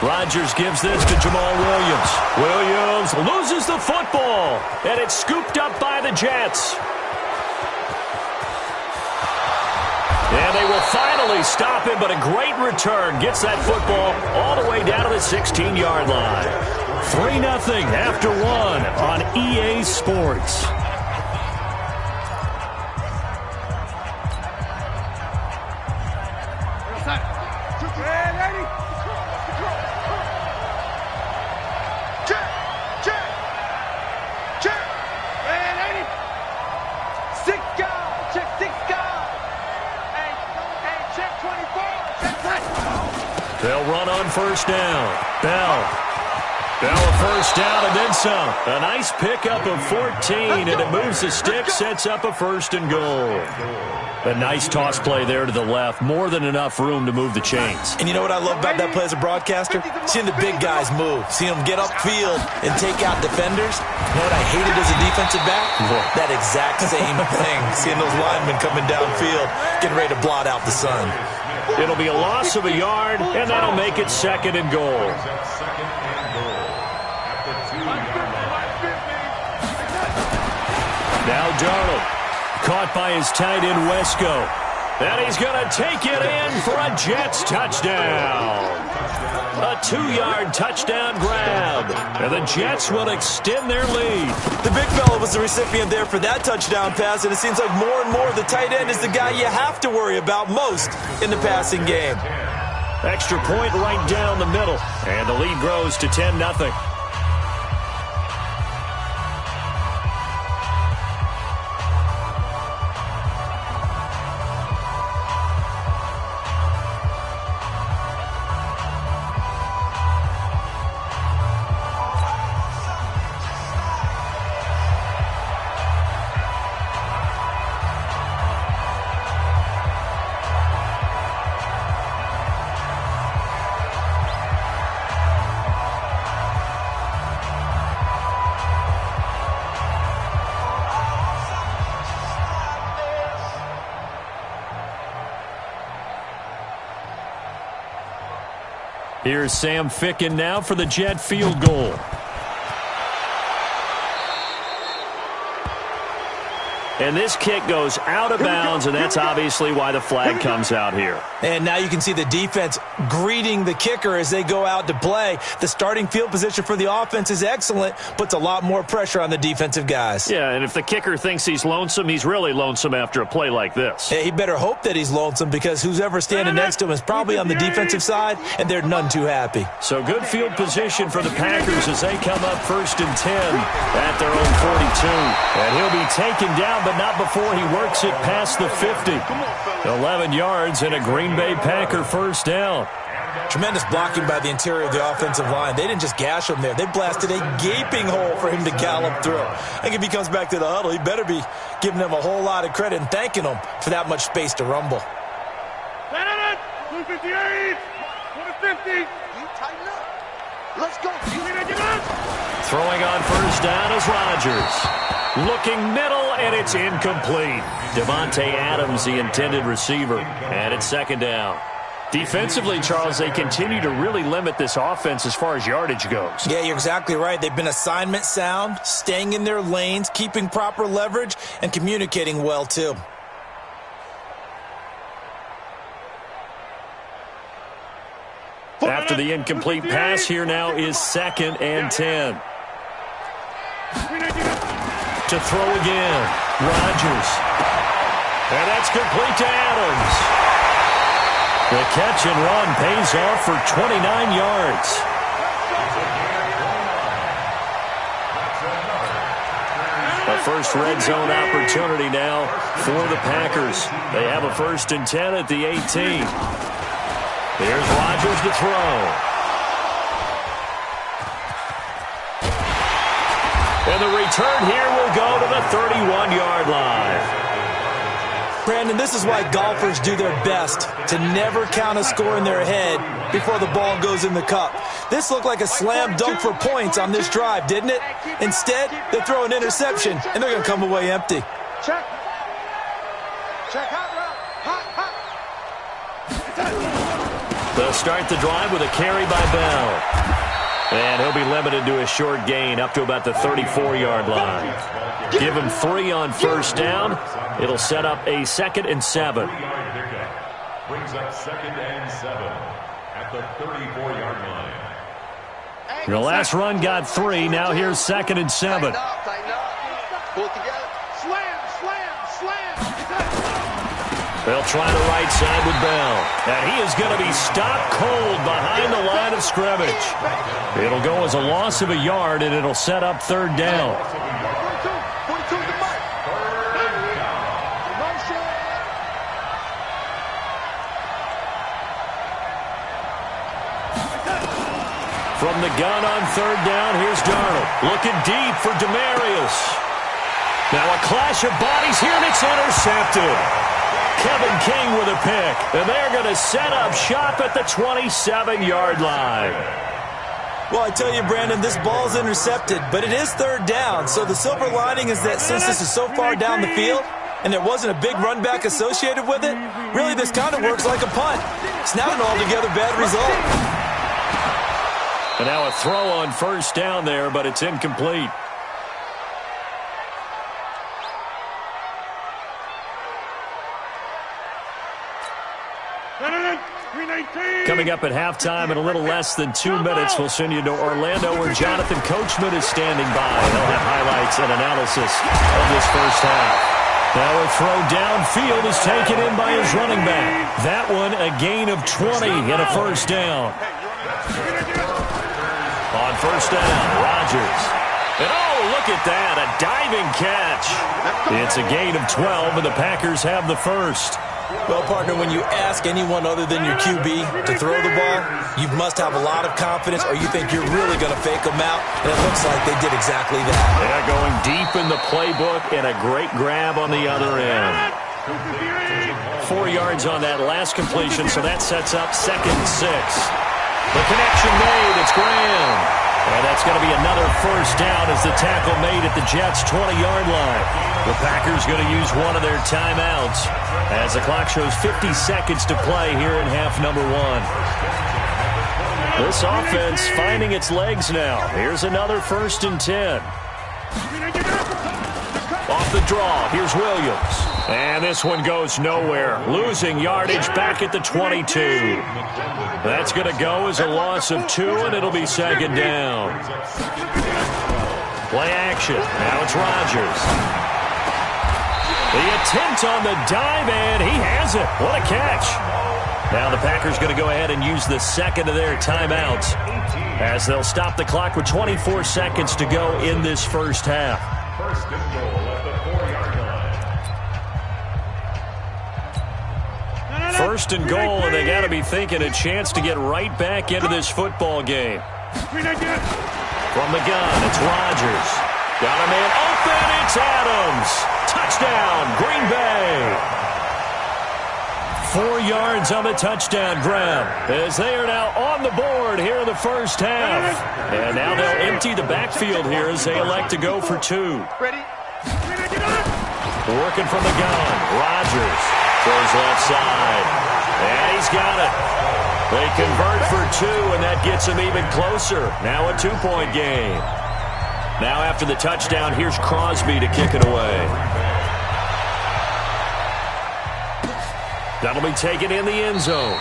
[SPEAKER 1] Rodgers gives this to Jamal Williams. Williams loses the football, and it's scooped up by the Jets. And they will finally stop him, but a great return gets that football all the way down to the 16-yard line. 3-0 after 1 on EA Sports. They'll run on first down. Bell a first down and then some. A nice pickup of 14, and it moves the stick, sets up a 1st and goal. A nice toss play there to the left. More than enough room to move the chains.
[SPEAKER 3] And you know what I love about that play as a broadcaster? Seeing the big guys move. Seeing them get upfield and take out defenders. You know what I hated as a defensive back? That exact same thing. Seeing those linemen coming downfield, getting ready to blot out the sun.
[SPEAKER 1] It'll be a loss of a yard, and that'll make it 2nd and goal. Now Darnold, caught by his tight end Wesco. And he's going to take it in for a Jets touchdown. A 2-yard touchdown grab. And the Jets will extend their lead.
[SPEAKER 3] The big fella was the recipient there for that touchdown pass, and it seems like more and more the tight end is the guy you have to worry about most in the passing game.
[SPEAKER 1] Extra point right down the middle. And the lead grows to 10-0. Here's Sam Ficken now for the Jet field goal. And this kick goes out of bounds, and that's obviously why the flag comes out here.
[SPEAKER 3] And now you can see the defense greeting the kicker as they go out to play. The starting field position for the offense is excellent, puts a lot more pressure on the defensive guys.
[SPEAKER 1] Yeah, and if the kicker thinks he's lonesome, he's really lonesome after a play like this.
[SPEAKER 3] Yeah, he better hope that he's lonesome, because who's ever standing next to him is probably on the defensive side, and they're none too happy.
[SPEAKER 1] So good field position for the Packers as they come up 1st and 10 at their own 42. And he'll be taken down, but not before he works it past the 50. 11 yards and a Green Bay Packer 1st down.
[SPEAKER 3] Tremendous blocking by the interior of the offensive line. They didn't just gash him there. They blasted a gaping hole for him to gallop through. I think if he comes back to the huddle, he better be giving them a whole lot of credit and thanking them for that much space to rumble.
[SPEAKER 2] 258, 150. You tighten up. Let's go.
[SPEAKER 1] Throwing on first down is Rodgers. Looking middle, and it's incomplete. Devontae Adams, the intended receiver, and it's 2nd down. Defensively, Charles, they continue to really limit this offense as far as yardage goes.
[SPEAKER 3] Yeah, you're exactly right. They've been assignment sound, staying in their lanes, keeping proper leverage, and communicating well, too.
[SPEAKER 1] After the incomplete pass, here now is 2nd and 10. To throw again, Rodgers. And that's complete to Adams. The catch and run pays off for 29 yards. A first red zone opportunity now for the Packers. They have a 1st and 10 at the 18. Here's Rodgers to throw. And the return here will go to the 31-yard line.
[SPEAKER 3] Brandon, this is why golfers do their best to never count a score in their head before the ball goes in the cup. This looked like a slam dunk for points on this drive, didn't it? Instead, they throw an interception, and they're going to come away empty.
[SPEAKER 5] Check. Check. Hot.
[SPEAKER 1] They'll start the drive with a carry by Bell. And he'll be limited to a short gain up to about the 34-yard line. Give him 3 on first down. It'll set up a 2nd and 7.
[SPEAKER 4] Brings up 2nd and 7 at the 34-yard line.
[SPEAKER 1] The last run got 3. Now here's 2nd and 7.
[SPEAKER 5] Tighten up. Pull it together. Slam.
[SPEAKER 1] They'll try the right side with Bell. And he is going to be stopped cold behind the line of scrimmage. It'll go as a loss of a yard, and it'll set up 3rd down.
[SPEAKER 5] 42 to the mark.
[SPEAKER 1] from the gun on third down. Here's Darnold. Looking deep for Demarius. Now a clash of bodies here, and it's intercepted. Kevin King with a pick. And they're going to set up shop at the 27-yard line.
[SPEAKER 3] Well, I tell you, Brandon, this ball's intercepted, but it is third down. So the silver lining is that since this is so far down the field and there wasn't a big run back associated with it, really this kind of works like a punt. It's not an altogether bad result.
[SPEAKER 1] And now a throw on first down there, but it's incomplete. Coming up at halftime in a little less than 2 minutes, we'll send you to Orlando where Jonathan Coachman is standing by. They'll have highlights and analysis of this first half. Now a throw downfield is taken in by his running back. That one a gain of 20 and a first down. On first down, Rodgers. And oh, look at that, a diving catch. It's a gain of 12, and the Packers have the first.
[SPEAKER 3] Well, partner, when you ask anyone other than your QB to throw the ball, you must have a lot of confidence or you think you're really going to fake them out, and it looks like they did exactly that.
[SPEAKER 1] Yeah, going deep in the playbook and a great grab on the other end. 4 yards on that last completion, so that sets up 2nd and 6. The connection made, it's Graham. And that's going to be another first down as the tackle made at the Jets' 20-yard line. The Packers going to use one of their timeouts as the clock shows 50 seconds to play here in half number 1. This offense finding its legs now. Here's another 1st and 10. Off the draw, here's Williams. And this one goes nowhere. Losing yardage back at the 22. That's going to go as a loss of 2, and it'll be 2nd down. Play action. Now it's Rodgers. The attempt on the dive, and he has it. What a catch. Now the Packers going to go ahead and use the second of their timeouts as they'll stop the clock with 24 seconds to go in this first half.
[SPEAKER 4] First and goal at the 4-yard line.
[SPEAKER 1] First and goal, and they got to be thinking a chance to get right back into this football game. From the gun, it's Rodgers. Got a man open, it's Adams. Touchdown, Green Bay. 4 yards on the touchdown grab as they are now on the board here in the first half. And now they'll empty the backfield here as they elect to go for 2.
[SPEAKER 5] Ready?
[SPEAKER 1] Working from the gun, Rodgers throws left side. And he's got it. They convert for 2, and that gets them even closer. Now a 2-point game. Now after the touchdown, here's Crosby to kick it away. That'll be taken in the end zone.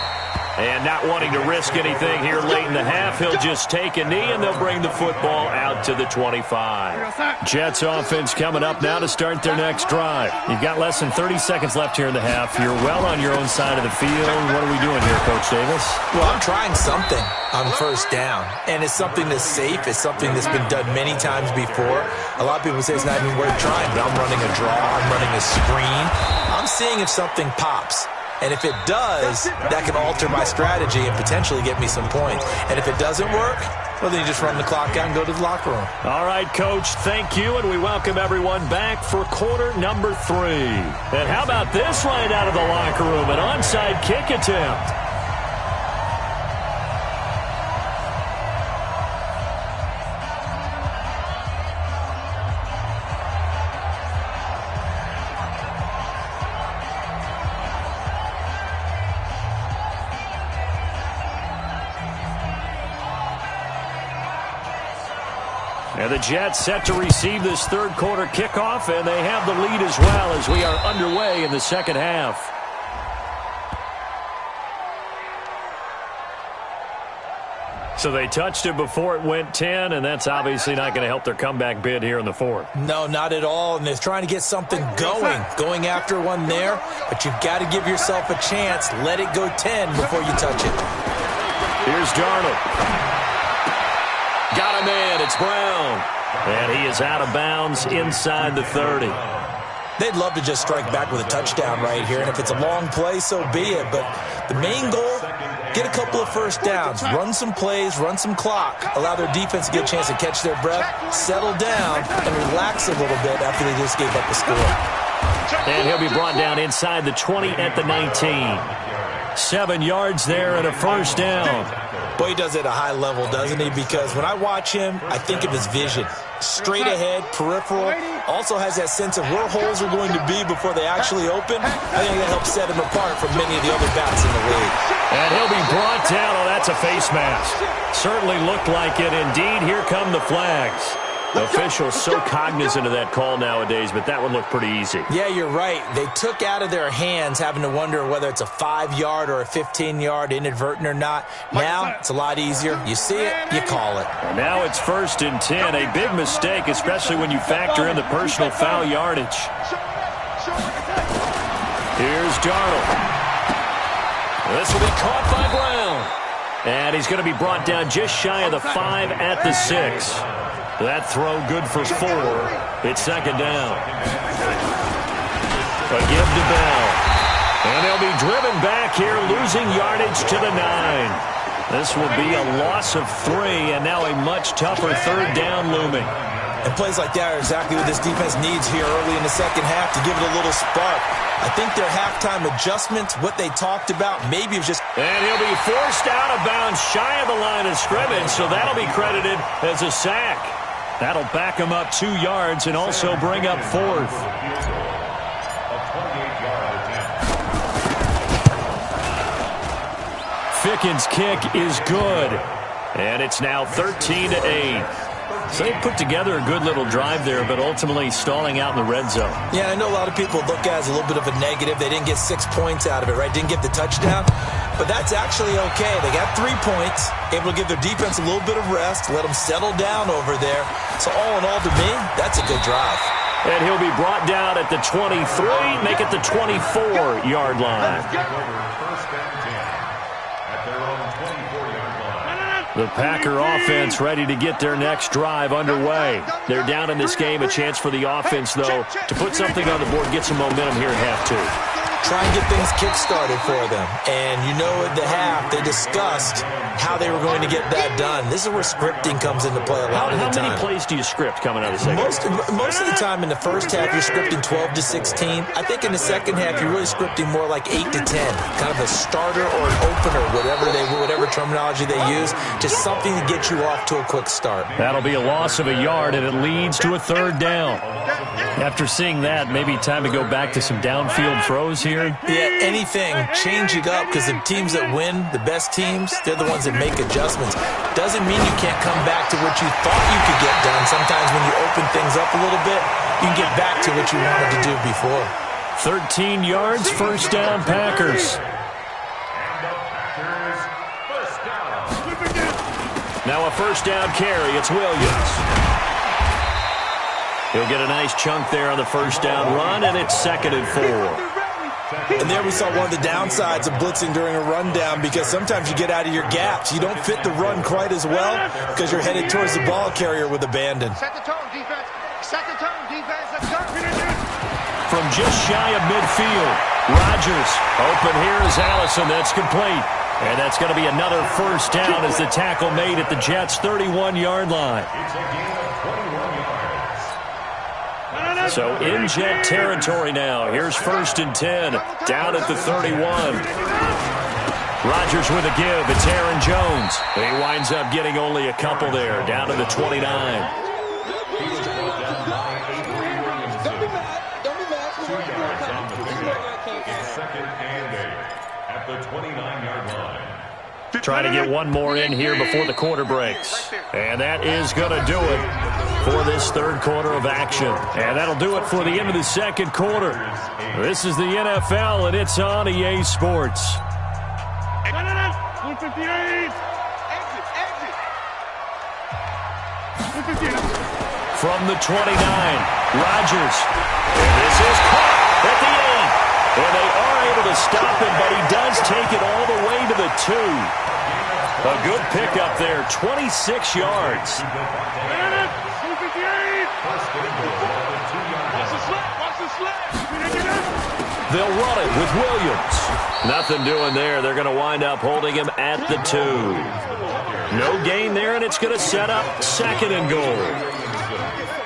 [SPEAKER 1] And not wanting to risk anything here late in the half, he'll just take a knee, and they'll bring the football out to the 25. Jets offense coming up now to start their next drive. You've got less than 30 seconds left here in the half. You're well on your own side of the field. What are we doing here, Coach Davis?
[SPEAKER 3] Well, I'm trying something on first down, and it's something that's safe. It's something that's been done many times before. A lot of people say it's not even worth trying, but I'm running a draw. I'm running a screen. I'm seeing if something pops. And if it does, that can alter my strategy and potentially get me some points. And if it doesn't work, well, then you just run the clock out and go to the locker room.
[SPEAKER 1] All right, Coach, thank you, and we welcome everyone back for quarter number 3. And how about this right out of the locker room, an onside kick attempt. And the Jets set to receive this third quarter kickoff, and they have the lead as well as we are underway in the second half. So they touched it before it went 10, and that's obviously not going to help their comeback bid here in the fourth.
[SPEAKER 3] No, not at all, and they're trying to get something going after one there, but you've got to give yourself a chance. Let it go 10 before you touch it.
[SPEAKER 1] Here's Darnold. Got a man, it's Brown. And he is out of bounds inside the 30.
[SPEAKER 3] They'd love to just strike back with a touchdown right here, and if it's a long play, so be it. But the main goal get a couple of first downs, run some plays, run some clock, allow their defense to get a chance to catch their breath, settle down, and relax a little bit after they just gave up a score.
[SPEAKER 1] And he'll be brought down inside the 20 at the 19. 7 yards there and a first down.
[SPEAKER 3] Boy, he does it at a high level, doesn't he? Because when I watch him, I think of his vision. Straight ahead, peripheral, also has that sense of where holes are going to be before they actually open. I think that helps set him apart from many of the other backs in the league.
[SPEAKER 1] And he'll be brought down. Oh, that's a face mask. Certainly looked like it. Indeed, here come the flags. Officials so cognizant of that call nowadays, but that one looked pretty easy.
[SPEAKER 3] Yeah, you're right. They took out of their hands having to wonder whether it's a 5-yard or a 15-yard, inadvertent or not. Now, it's a lot easier. You see it, you call it.
[SPEAKER 1] And now it's 1st and 10. A big mistake, especially when you factor in the personal foul yardage. Here's Darnold. This will be caught by Brown. And he's going to be brought down just shy of the 5 at the 6. That throw good for 4. It's 2nd down. A give to Bell. And they'll be driven back here, losing yardage to the 9. This will be a loss of 3, and now a much tougher 3rd down looming.
[SPEAKER 3] And plays like that are exactly what this defense needs here early in the second half to give it a little spark. I think their halftime adjustments, what they talked about, maybe it was just...
[SPEAKER 1] And he'll be forced out of bounds shy of the line of scrimmage, so that'll be credited as a sack. That'll back him up 2 yards and also bring up 4th. Ficken's kick is good. And it's now 13-8. So they put together a good little drive there, but ultimately stalling out in the red zone.
[SPEAKER 3] Yeah, I know a lot of people look at it as a little bit of a negative. They didn't get 6 points out of it, right? Didn't get the touchdown. But that's actually okay. They got 3 points, able to give their defense a little bit of rest, let them settle down over there. So all in all, to me, that's a good drive.
[SPEAKER 1] And he'll be brought down at the 23, make it the 24-yard line. The Packer offense ready to get their next drive underway. They're down in this game. A chance for the offense, though, to put something on the board, get some momentum here at half 2.
[SPEAKER 3] Try and get things kick-started for them. And you know at the half, they discussed how they were going to get that done. This is where scripting comes into play a lot of the time.
[SPEAKER 1] How many plays do you script coming out of the second?
[SPEAKER 3] Most of the time in the first half, you're scripting 12 to 16. I think in the second half, you're really scripting more like 8 to 10. Kind of a starter or an opener, whatever terminology they use. Just something to get you off to a quick start.
[SPEAKER 1] That'll be a loss of a yard, and it leads to a 3rd down. After seeing that, maybe time to go back to some downfield throws here.
[SPEAKER 3] Yeah, anything. Change it up, because the teams that win, the best teams, they're the ones that make adjustments. Doesn't mean you can't come back to what you thought you could get done. Sometimes when you open things up a little bit, you can get back to what you wanted to do before.
[SPEAKER 1] 13 yards, 1st down, Packers. Now a 1st down carry. It's Williams. He'll get a nice chunk there on the 1st down run, and it's 2nd and 4.
[SPEAKER 3] And there we saw one of the downsides of blitzing during a rundown, because sometimes you get out of your gaps. You don't fit the run quite as well because you're headed towards the ball carrier with abandon.
[SPEAKER 5] Set the tone, defense. Set the tone, defense. Let's go.
[SPEAKER 1] From just shy of midfield, Rodgers. Open here is Allison. That's complete. And that's going to be another 1st down as the tackle made at the Jets' 31-yard line.
[SPEAKER 4] It's a gain of 21 yards.
[SPEAKER 1] So in Jet territory now. Here's 1st and 10, down at the 31. Rodgers with a give. It's Aaron Jones. He winds up getting only a couple there, down to the 29.
[SPEAKER 4] He was brought down by Avery Williamson. 2 yards on the pickup. It's 2nd and 8 at the 29-yard line.
[SPEAKER 1] Trying to get one more in here before the quarter breaks. And that is going to do it for this 3rd quarter of action. And that'll do it for the end of the 2nd quarter. This is the NFL, and it's on EA Sports.
[SPEAKER 5] 158. Exit.
[SPEAKER 1] From the 29, Rodgers. And this is caught at the 8. And they are able to stop him, but he does take it all the way to the 2. A good pickup there, 26 yards. They'll run it with Williams. Nothing doing there. They're going to wind up holding him at the 2. No gain there, and it's going to set up 2nd and goal.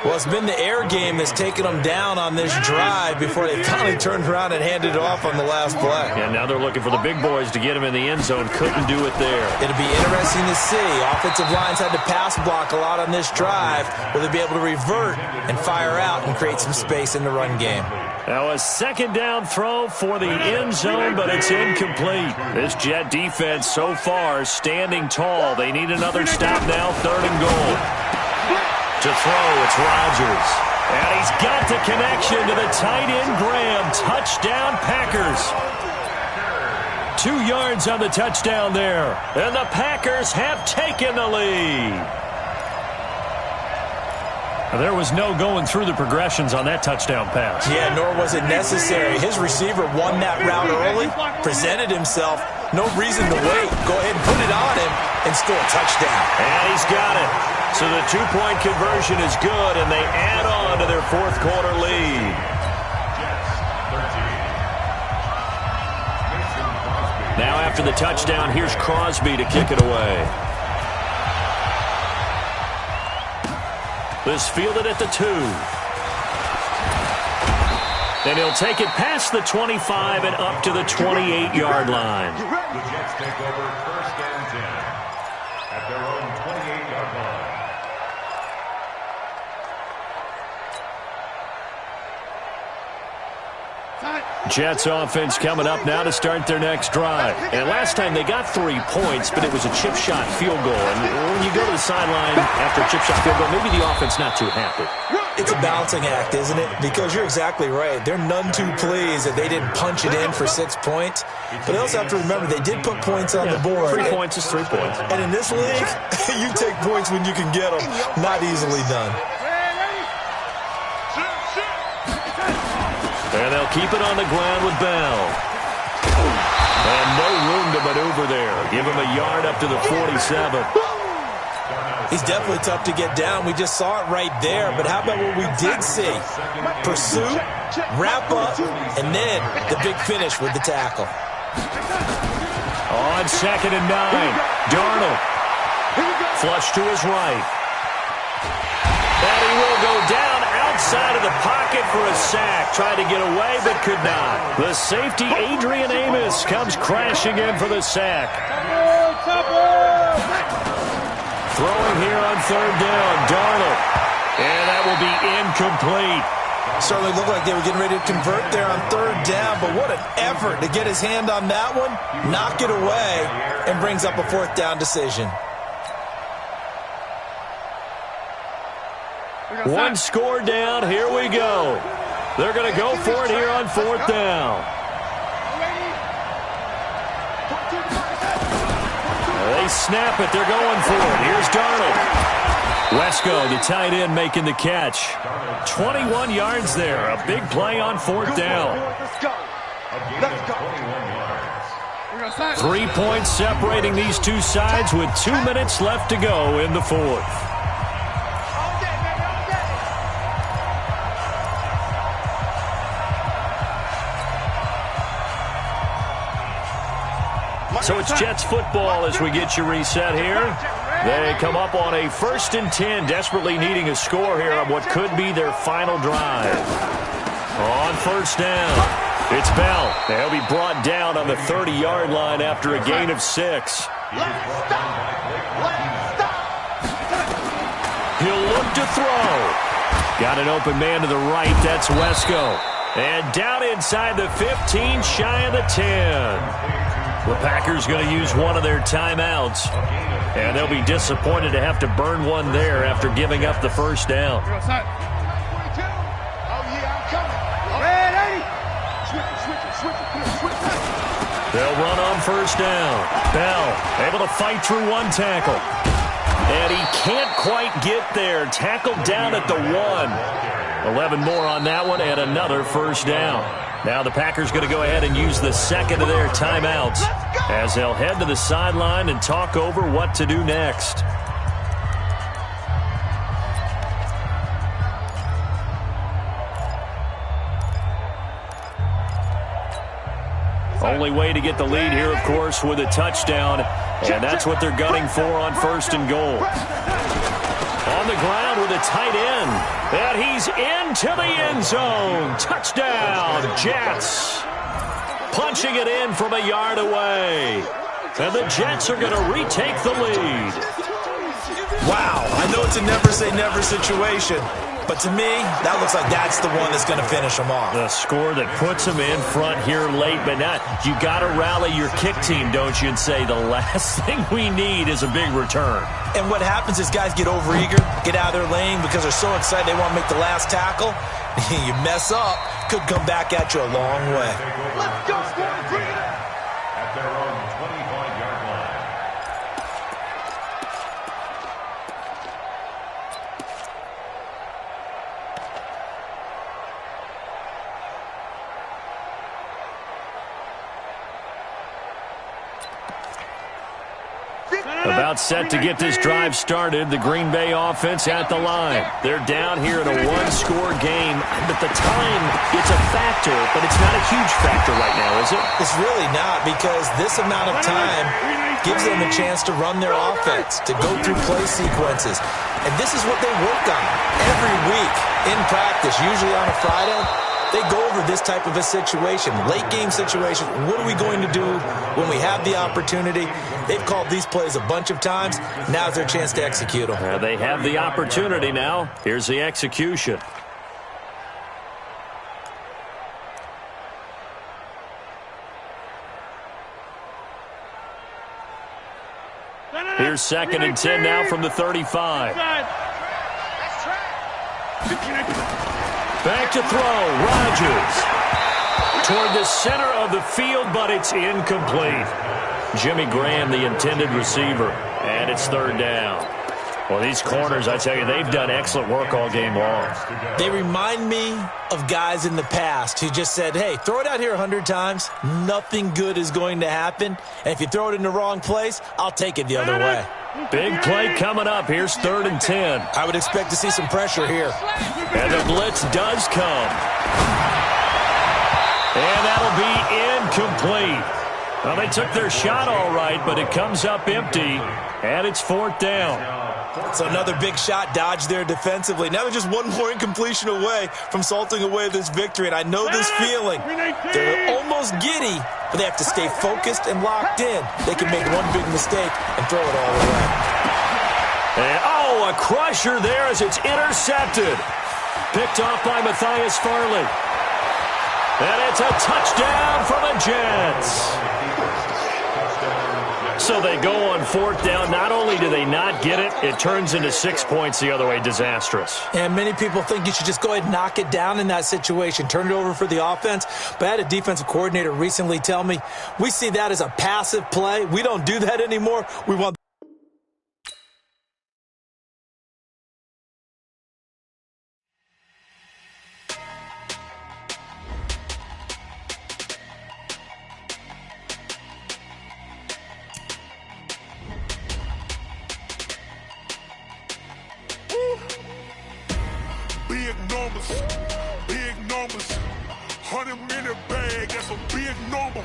[SPEAKER 3] Well, it's been the air game that's taken them down on this drive before they finally turned around and handed it off on the last play.
[SPEAKER 1] And now they're looking for the big boys to get him in the end zone. Couldn't do it there.
[SPEAKER 3] It'll be interesting to see. Offensive lines had to pass block a lot on this drive. Will they be able to revert and fire out and create some space in the run game?
[SPEAKER 1] Now a 2nd down throw for the end zone, but it's incomplete. This Jet defense so far standing tall. They need another stop now. 3rd and goal. To throw, it's Rodgers. And he's got the connection to the tight end, Graham. Touchdown, Packers. 2 yards on the touchdown there. And the Packers have taken the lead. There was no going through the progressions on that touchdown pass.
[SPEAKER 3] Yeah, nor was it necessary. His receiver won that route early, presented himself. No reason to wait. Go ahead and put it on him and score a touchdown.
[SPEAKER 1] And he's got it. So the 2-point conversion is good, and they add on to their 4th quarter lead. Now after the touchdown, here's Crosby to kick it away. This fielded at the 2. Then he'll take it past the 25 and up to the 28-yard line.
[SPEAKER 4] The Jets take over 1st and 10 at their own 28-yard line.
[SPEAKER 1] Jets offense coming up now to start their next drive. And last time they got 3 points, but it was a chip shot field goal. And when you go to the sideline after a chip shot field goal, maybe the offense not too happy.
[SPEAKER 3] It's a balancing act, isn't it? Because you're exactly right. They're none too pleased that they didn't punch it in for 6 points. But they also have to remember they did put points on the board.
[SPEAKER 1] 3 points is 3 points.
[SPEAKER 3] And in this league, you take points when you can get them. Not easily done.
[SPEAKER 1] And they'll keep it on the ground with Bell. And no room to maneuver there. Give him a yard up to the 47.
[SPEAKER 3] He's definitely tough to get down. We just saw it right there. But how about what we did see? Pursuit, wrap up, and then the big finish with the tackle.
[SPEAKER 1] On 2nd and 9, Darnold. Flush to his right. And he will go down outside of the pocket for a sack. Tried to get away, but could not. The safety, Adrian Amos, comes crashing in for the sack. Throwing here on 3rd down, Darnold. And that will be incomplete.
[SPEAKER 3] Certainly looked like they were getting ready to convert there on 3rd down, but what an effort to get his hand on that one, knock it away, and brings up a 4th down decision.
[SPEAKER 1] 1 score down. Here we go. They're going to go for it here on 4th down. They snap it. They're going for it. Here's Darnold. Wesco, the tight end, making the catch. 21 yards there. A big play on 4th down. 3 points separating these two sides with 2 minutes left to go in the 4th. So it's Jets football as we get you reset here. They come up on a 1st and 10, desperately needing a score here on what could be their final drive. On 1st down, it's Bell. He'll be brought down on the 30-yard line after a gain of 6. He'll look to throw. Got an open man to the right. That's Wesco. And down inside the 15, shy of the 10. The Packers going to use one of their timeouts. And they'll be disappointed to have to burn one there after giving up the 1st down. They'll run on 1st down. Bell able to fight through 1 tackle. And he can't quite get there. Tackled down at the 1. 11 more on that one and another 1st down. Now the Packers going to go ahead and use the 2nd of their timeouts as they'll head to the sideline and talk over what to do next. Only way to get the lead here, of course, with a touchdown, and that's what they're gunning for on 1st and goal. On the ground with a tight end, and he's into the end zone. Touchdown, Jets. Punching it in from a yard away. And the Jets are going to retake the lead.
[SPEAKER 3] Wow, I know it's a never-say-never situation, but to me, that looks like that's the one that's going to finish them off.
[SPEAKER 1] The score that puts them in front here late, but now you got to rally your kick team, don't you, and say the last thing we need is a big return.
[SPEAKER 3] And what happens is guys get overeager, get out of their lane because they're so excited they want to make the last tackle. You mess up, could come back at you a long way.
[SPEAKER 2] Let's go, boys.
[SPEAKER 4] At their own 25-yard line.
[SPEAKER 1] About set to get this drive started, the Green Bay offense at the line. They're down here in a one-score game, but the time, it's a factor, but it's not a huge factor right now, is it?
[SPEAKER 3] It's really not, because this amount of time gives them a chance to run their offense, to go through play sequences. And this is what they work on every week in practice, usually on a Friday. They go over this type of a situation, late game situation. What are we going to do when we have the opportunity? They've called these plays a bunch of times. Now's their chance to execute them.
[SPEAKER 1] They have the opportunity now. Here's the execution. Here's 2nd and 10 now from the 35. Back to throw, Rodgers. Toward the center of the field, but it's incomplete. Jimmy Graham, the intended receiver, and it's 3rd down. Well, these corners, I tell you, they've done excellent work all game long.
[SPEAKER 3] They remind me of guys in the past who just said, hey, throw it out here 100 times. Nothing good is going to happen. And if you throw it in the wrong place, I'll take it the other way.
[SPEAKER 1] Big play coming up. Here's 3rd and 10.
[SPEAKER 3] I would expect to see some pressure here.
[SPEAKER 1] And the blitz does come. And that'll be incomplete. Well, they took their shot all right, but it comes up empty, and it's 4th down.
[SPEAKER 3] So another big shot dodged there defensively. Now they're just one more incompletion away from salting away this victory, and I know this feeling. They're almost giddy, but they have to stay focused and locked in. They can make one big mistake and throw it all away.
[SPEAKER 1] And, a crusher there as it's intercepted. Picked off by Matthias Farley. And it's a touchdown for the Jets. So they go on 4th down. Not only do they not get it, it turns into 6 points the other way. Disastrous.
[SPEAKER 3] And many people think you should just go ahead and knock it down in that situation. Turn it over for the offense. But I had a defensive coordinator recently tell me, we see that as a passive play. We don't do that anymore. We want...
[SPEAKER 2] Big numbers, 100-minute bag, that's a big number.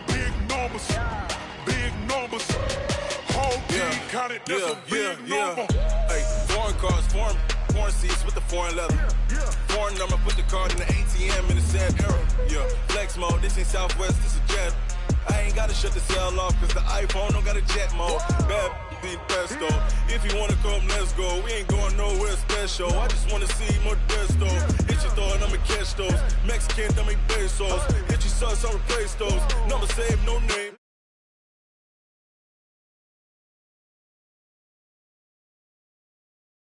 [SPEAKER 2] Big numbers, whole team counted, that's a big number.
[SPEAKER 9] Hey, foreign cars, foreign seats with the foreign leather. Foreign number, put the card in the ATM in the sad era. Yeah, flex mode, this ain't Southwest, this is jet. I ain't gotta shut the cell off, cause the iPhone don't got a jet mode. Bad be best though. If you wanna come, let's go. We ain't going nowhere special. I just wanna see more desto. Hit your throw and I'ma catch those. Mexican, dummy pesos. Hit your sauce, I'll replace those. Number save, no name.